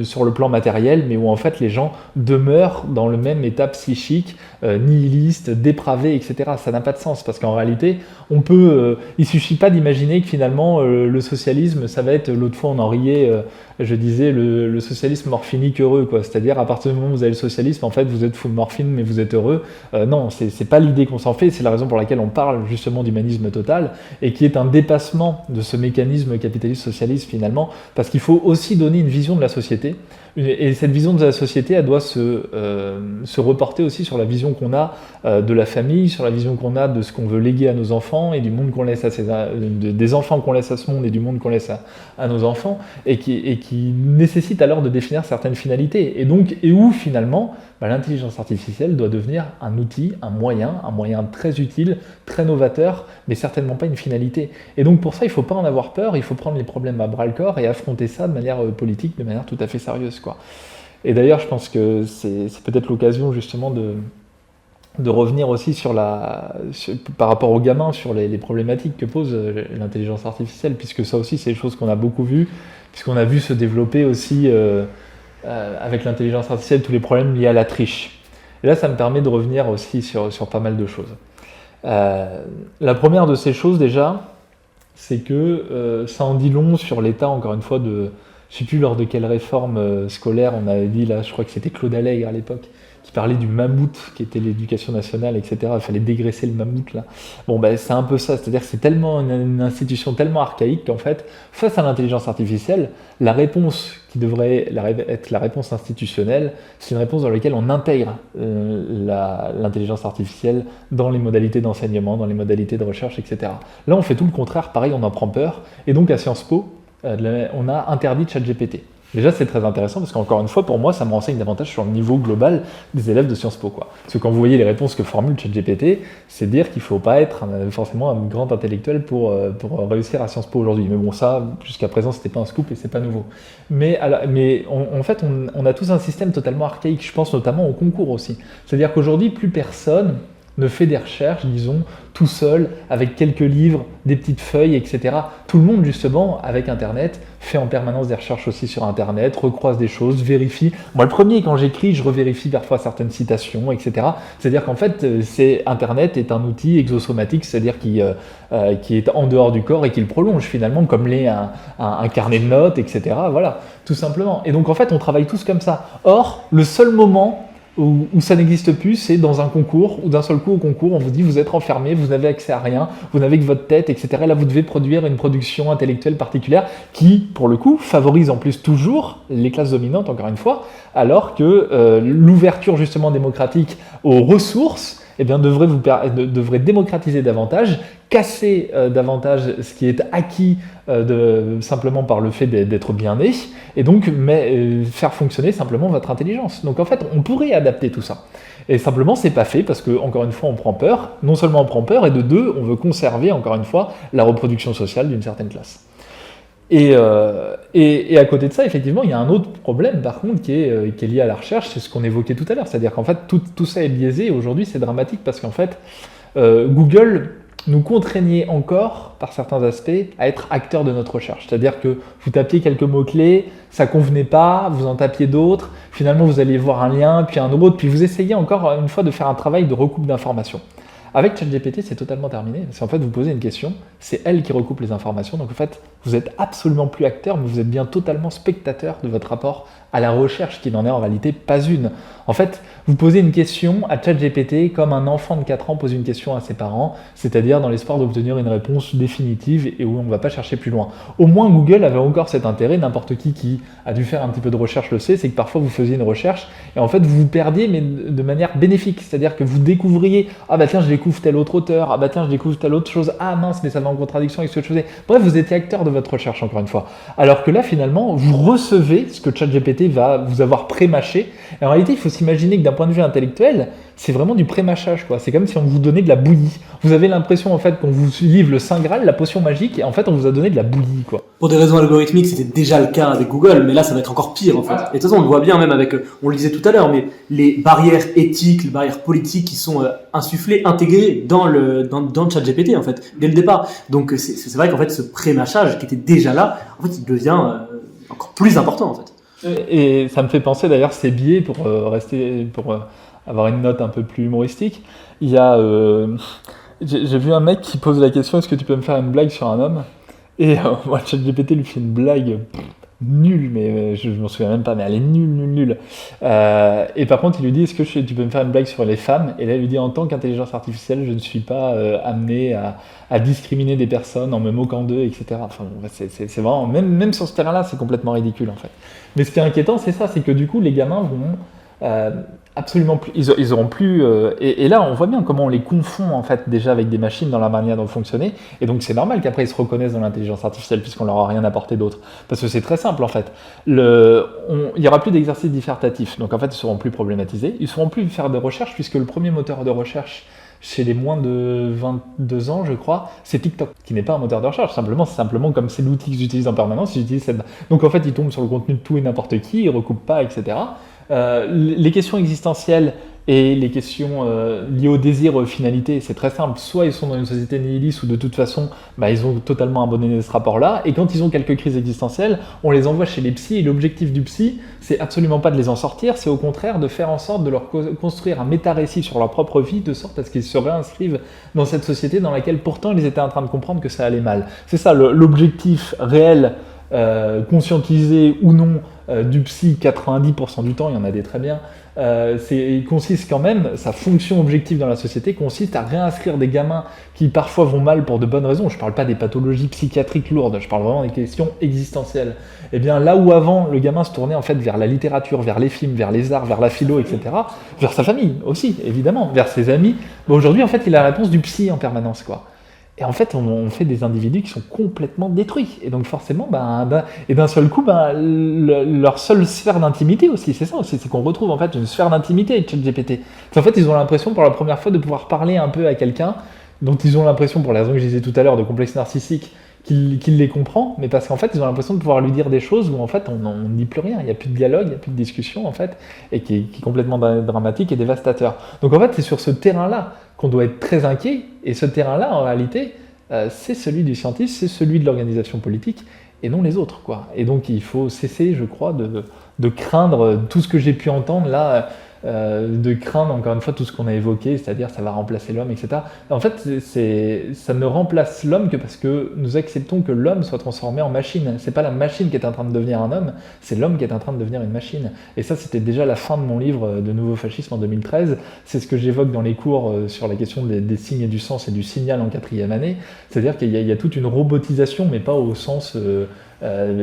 sur le plan matériel, mais où en fait les gens demeurent dans le même état psychique, nihiliste, dépravé, etc. Ça n'a pas de sens, parce qu'en réalité, il suffit pas d'imaginer que finalement le socialisme, ça va être, l'autre fois on en riait, je disais le socialisme morphinique heureux, quoi. C'est-à-dire à partir du moment où vous avez le socialisme, en fait vous êtes full morphine mais vous êtes heureux. Non, c'est pas l'idée qu'on s'en fait, c'est la raison pour laquelle on parle justement d'humanisme total, et qui est un dépassement de ce mécanisme capitaliste socialiste finalement, parce qu'il faut aussi donner une vision de la société, et cette vision de la société elle doit se reporter aussi sur la vision qu'on a de la famille, sur la vision qu'on a de ce qu'on veut léguer à nos enfants et du monde qu'on laisse des enfants qu'on laisse à ce monde et du monde qu'on laisse à nos enfants, et qui nécessite alors de définir certaines finalités, et où finalement l'intelligence artificielle doit devenir un outil, un moyen très utile, très novateur, mais certainement pas une finalité. Et donc pour ça, il ne faut pas en avoir peur, il faut prendre les problèmes à bras-le-corps et affronter ça de manière politique, de manière tout à fait sérieuse, quoi. Et d'ailleurs, je pense que c'est peut-être l'occasion justement de revenir aussi par rapport aux gamins sur les problématiques que pose l'intelligence artificielle, puisque ça aussi c'est des choses qu'on a beaucoup vues, puisqu'on a vu se développer aussi avec l'intelligence artificielle tous les problèmes liés à la triche. Et là ça me permet de revenir aussi sur pas mal de choses. La première de ces choses déjà, c'est que ça en dit long sur l'état, encore une fois, je ne sais plus lors de quelle réforme scolaire on avait dit, là je crois que c'était Claude Allègre à l'époque, qui parlait du mammouth qui était l'éducation nationale, etc. Il fallait dégraisser le mammouth là. Bon c'est un peu ça, c'est-à-dire que c'est tellement une institution tellement archaïque qu'en fait, face à l'intelligence artificielle, la réponse qui devrait être la réponse institutionnelle, c'est une réponse dans laquelle on intègre l'intelligence artificielle dans les modalités d'enseignement, dans les modalités de recherche, etc. Là on fait tout le contraire, pareil, on en prend peur, et donc à Sciences Po, on a interdit ChatGPT. Déjà, c'est très intéressant parce qu'encore une fois, pour moi, ça me renseigne davantage sur le niveau global des élèves de Sciences Po, quoi. Parce que quand vous voyez les réponses que formule ChatGPT, c'est dire qu'il ne faut pas être forcément un grand intellectuel pour réussir à Sciences Po aujourd'hui. Mais bon, ça, jusqu'à présent, c'était pas un scoop et c'est pas nouveau. Mais en fait, on a tous un système totalement archaïque. Je pense notamment au concours aussi. C'est-à-dire qu'aujourd'hui, plus personne ne fait des recherches, disons, tout seul, avec quelques livres, des petites feuilles, etc. Tout le monde, justement, avec Internet, fait en permanence des recherches aussi sur Internet, recroise des choses, vérifie. Moi, le premier, quand j'écris, je revérifie parfois certaines citations, etc. C'est-à-dire qu'en fait, Internet est un outil exosomatique, c'est-à-dire qui est en dehors du corps et qui le prolonge finalement, comme l'est un carnet de notes, etc. Voilà, tout simplement. Et donc, en fait, on travaille tous comme ça. Or, le seul moment où ça n'existe plus, c'est dans un concours, où d'un seul coup au concours, on vous dit vous êtes enfermé, vous n'avez accès à rien, vous n'avez que votre tête, etc. Et là, vous devez produire une production intellectuelle particulière qui, pour le coup, favorise en plus toujours les classes dominantes, encore une fois, alors que l'ouverture justement démocratique aux ressources devrait démocratiser davantage, casser davantage ce qui est acquis simplement par le fait d'être bien né, et donc faire fonctionner simplement votre intelligence. Donc en fait, on pourrait adapter tout ça. Et simplement, c'est pas fait parce que, encore une fois, on prend peur. Non seulement on prend peur, et de deux, on veut conserver, encore une fois, la reproduction sociale d'une certaine classe. Et à côté de ça, effectivement, il y a un autre problème, par contre, qui est lié à la recherche, c'est ce qu'on évoquait tout à l'heure. C'est-à-dire qu'en fait, tout ça est biaisé, et aujourd'hui, c'est dramatique parce qu'en fait, Google nous contraignait encore, par certains aspects, à être acteurs de notre recherche. C'est-à-dire que vous tapiez quelques mots-clés, ça convenait pas, vous en tapiez d'autres, finalement vous alliez voir un lien, puis un autre, puis vous essayez encore une fois de faire un travail de recoupe d'informations. Avec ChatGPT, c'est totalement terminé. Parce qu'en fait, vous posez une question, c'est elle qui recoupe les informations. Donc en fait, vous n'êtes absolument plus acteur, mais vous êtes bien totalement spectateur de votre rapport à la recherche, qui n'en est en réalité pas une. En fait, vous posez une question à ChatGPT comme un enfant de 4 ans pose une question à ses parents, c'est-à-dire dans l'espoir d'obtenir une réponse définitive et où on ne va pas chercher plus loin. Au moins, Google avait encore cet intérêt, n'importe qui a dû faire un petit peu de recherche le sait, c'est que parfois vous faisiez une recherche et en fait vous vous perdiez, mais de manière bénéfique, c'est-à-dire que vous découvriez, ah bah tiens, je découvre tel autre auteur, ah bah tiens, je découvre telle autre chose, ah mince, mais ça va en contradiction avec ce que je faisais. Bref, vous étiez acteur de votre recherche, encore une fois. Alors que là, finalement, vous recevez ce que ChatGPT va vous avoir pré-mâché. Et en réalité, il faut s'imaginer que d'un point de vue intellectuel, c'est vraiment du pré-mâchage, quoi. C'est comme si on vous donnait de la bouillie. Vous avez l'impression, en fait, qu'on vous livre le Saint Graal, la potion magique, et en fait, on vous a donné de la bouillie, quoi. Pour des raisons algorithmiques, c'était déjà le cas avec Google, mais là, ça va être encore pire, en fait. Et de toute façon, on le voit bien même avec, on le disait tout à l'heure, mais les barrières éthiques, les barrières politiques qui sont insufflées, intégrées dans ChatGPT, en fait, dès le départ. Donc, c'est vrai qu'en fait, ce pré-mâchage qui était déjà là, en fait, il devient encore plus important, en fait. Et ça me fait penser, d'ailleurs, ces biais, pour avoir une note un peu plus humoristique. Il y a, j'ai vu un mec qui pose la question, est-ce que tu peux me faire une blague sur un homme? Et moi, ChatGPT lui fait une blague nulle, mais je m'en souviens même pas, mais elle est nulle. Et par contre, il lui dit, est-ce que tu peux me faire une blague sur les femmes? Et là, il lui dit, en tant qu'intelligence artificielle, je ne suis pas amené à discriminer des personnes en me moquant d'eux, etc. Enfin, c'est vraiment, même sur ce terrain-là, c'est complètement ridicule, en fait. Mais ce qui est inquiétant, c'est ça, c'est que du coup, les gamins vont absolument plus, ils auront plus, et là, on voit bien comment on les confond, en fait, déjà avec des machines dans la manière dont fonctionner, et donc c'est normal qu'après ils se reconnaissent dans l'intelligence artificielle, puisqu'on leur a rien apporté d'autre. Parce que c'est très simple, en fait. Il n'y aura plus d'exercices dissertatifs, donc en fait, ils seront plus problématisés, ils seront plus faire de recherche, puisque le premier moteur de recherche chez les moins de 22 ans, je crois, c'est TikTok, qui n'est pas un moteur de recherche, c'est simplement comme c'est l'outil que j'utilise en permanence, j'utilise cette... Donc en fait, ils tombent sur le contenu de tout et n'importe qui, ils recoupent pas, etc. Les questions existentielles et les questions liées au désir, finalité, c'est très simple. Soit ils sont dans une société nihiliste ou de toute façon, ils ont totalement abandonné ce rapport-là. Et quand ils ont quelques crises existentielles, on les envoie chez les psys. Et l'objectif du psy, c'est absolument pas de les en sortir, c'est au contraire de faire en sorte de leur construire un méta-récit sur leur propre vie, de sorte à ce qu'ils se réinscrivent dans cette société dans laquelle pourtant ils étaient en train de comprendre que ça allait mal. C'est ça l'objectif réel, conscientisé ou non, du psy 90% du temps, il y en a des très bien, il consiste quand même, sa fonction objective dans la société consiste à réinscrire des gamins qui parfois vont mal pour de bonnes raisons. Je ne parle pas des pathologies psychiatriques lourdes, je parle vraiment des questions existentielles. Et bien là où avant le gamin se tournait en fait vers la littérature, vers les films, vers les arts, vers la philo, etc., vers sa famille aussi, évidemment, vers ses amis, aujourd'hui en fait il a la réponse du psy en permanence, quoi. Et en fait, on fait des individus qui sont complètement détruits. Et donc forcément, et d'un seul coup, leur seule sphère d'intimité aussi, c'est ça aussi, c'est qu'on retrouve en fait une sphère d'intimité avec ChatGPT. En fait, ils ont l'impression pour la première fois de pouvoir parler un peu à quelqu'un dont ils ont l'impression, pour la raison que je disais tout à l'heure, de complexe narcissique, qu'il les comprend, mais parce qu'en fait, ils ont l'impression de pouvoir lui dire des choses où en fait, on ne dit plus rien, il n'y a plus de dialogue, il n'y a plus de discussion en fait, et qui est complètement dramatique et dévastateur. Donc en fait, c'est sur ce terrain-là qu'on doit être très inquiet, et ce terrain-là, en réalité, c'est celui du scientisme, c'est celui de l'organisation politique, et non les autres, quoi. Et donc il faut cesser, je crois, de craindre tout ce que j'ai pu entendre là, de craindre encore une fois tout ce qu'on a évoqué, c'est-à-dire ça va remplacer l'homme, etc. En fait, ça ne remplace l'homme que parce que nous acceptons que l'homme soit transformé en machine. C'est pas la machine qui est en train de devenir un homme, c'est l'homme qui est en train de devenir une machine. Et ça, c'était déjà la fin de mon livre de Nouveau Fascisme en 2013. C'est ce que j'évoque dans les cours sur la question des signes et du sens et du signal en 4e année. C'est-à-dire qu'il y a toute une robotisation, mais pas au sens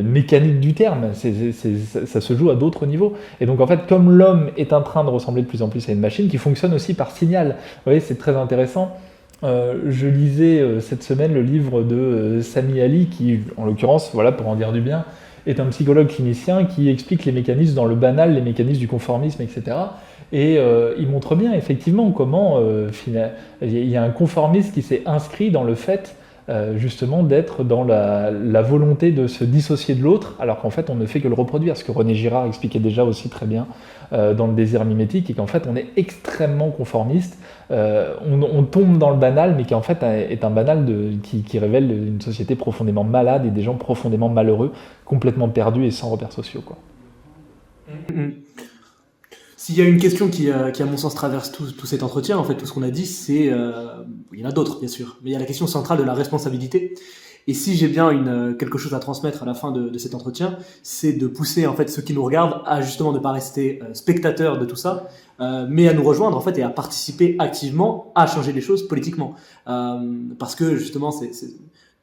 mécanique du terme, ça se joue à d'autres niveaux. Et donc en fait, comme l'homme est en train de ressembler de plus en plus à une machine qui fonctionne aussi par signal, vous voyez, c'est très intéressant. Je lisais cette semaine le livre de Sami Ali, qui, en l'occurrence, voilà, pour en dire du bien, est un psychologue clinicien qui explique les mécanismes dans le banal, les mécanismes du conformisme, etc. Et il montre bien effectivement comment il y a un conformisme qui s'est inscrit dans le fait justement d'être dans la volonté de se dissocier de l'autre, alors qu'en fait on ne fait que le reproduire, ce que René Girard expliquait déjà aussi très bien dans le désir mimétique, et qu'en fait on est extrêmement conformiste, on tombe dans le banal, mais qui en fait est un banal qui révèle une société profondément malade et des gens profondément malheureux, complètement perdus et sans repères sociaux, quoi. S'il y a une question qui à mon sens traverse tout cet entretien, en fait, tout ce qu'on a dit, c'est, il y en a d'autres bien sûr, mais il y a la question centrale de la responsabilité. Et si j'ai bien quelque chose à transmettre à la fin de cet entretien, c'est de pousser en fait ceux qui nous regardent à justement ne pas rester spectateurs de tout ça, mais à nous rejoindre en fait et à participer activement à changer les choses politiquement, parce que justement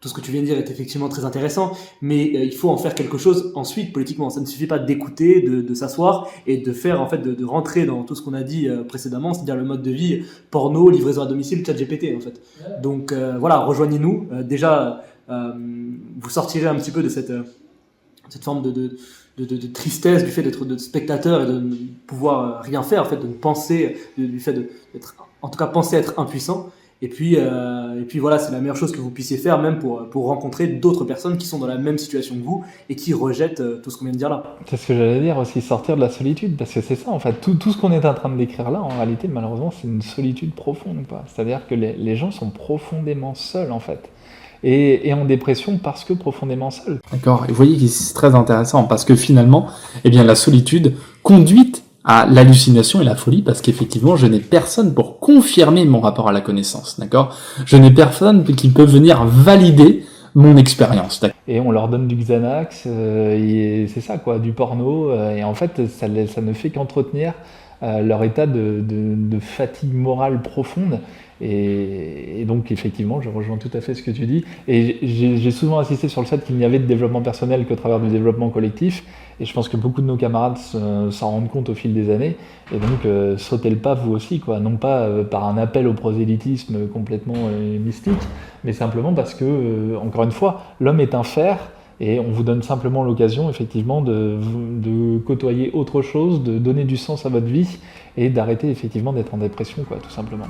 tout ce que tu viens de dire est effectivement très intéressant, mais il faut en faire quelque chose ensuite politiquement. Ça ne suffit pas d'écouter, de s'asseoir et de faire en fait de rentrer dans tout ce qu'on a dit précédemment, c'est-à-dire le mode de vie porno, livraison à domicile, ChatGPT en fait. Donc voilà, rejoignez-nous. Déjà, vous sortirez un petit peu de cette forme de tristesse du fait d'être de spectateur et de ne pouvoir rien faire, en fait, de ne penser, du fait d'être, en tout cas, penser être impuissant. Et puis voilà, c'est la meilleure chose que vous puissiez faire, même pour rencontrer d'autres personnes qui sont dans la même situation que vous et qui rejettent tout ce qu'on vient de dire là. C'est ce que j'allais dire aussi, sortir de la solitude, parce que c'est ça en fait, tout ce qu'on est en train de décrire là, en réalité, malheureusement, c'est une solitude profonde, quoi. C'est-à-dire que les gens sont profondément seuls en fait. Et en dépression parce que profondément seuls. D'accord, et vous voyez que c'est très intéressant, parce que finalement, eh bien, la solitude conduite à l'hallucination et la folie, parce qu'effectivement, je n'ai personne pour confirmer mon rapport à la connaissance, d'accord ? Je n'ai personne qui peut venir valider mon expérience. Et on leur donne du Xanax, et c'est ça quoi, du porno, et en fait, ça ne fait qu'entretenir leur état de fatigue morale profonde. Et donc effectivement, je rejoins tout à fait ce que tu dis. Et j'ai souvent insisté sur le fait qu'il n'y avait de développement personnel qu'au travers du développement collectif. Et je pense que beaucoup de nos camarades s'en rendent compte au fil des années. Et donc sautez le pas vous aussi, quoi. Non pas par un appel au prosélytisme complètement mystique, mais simplement parce que, encore une fois, l'homme est un fer. Et on vous donne simplement l'occasion, effectivement, de côtoyer autre chose, de donner du sens à votre vie et d'arrêter, effectivement, d'être en dépression, quoi, tout simplement.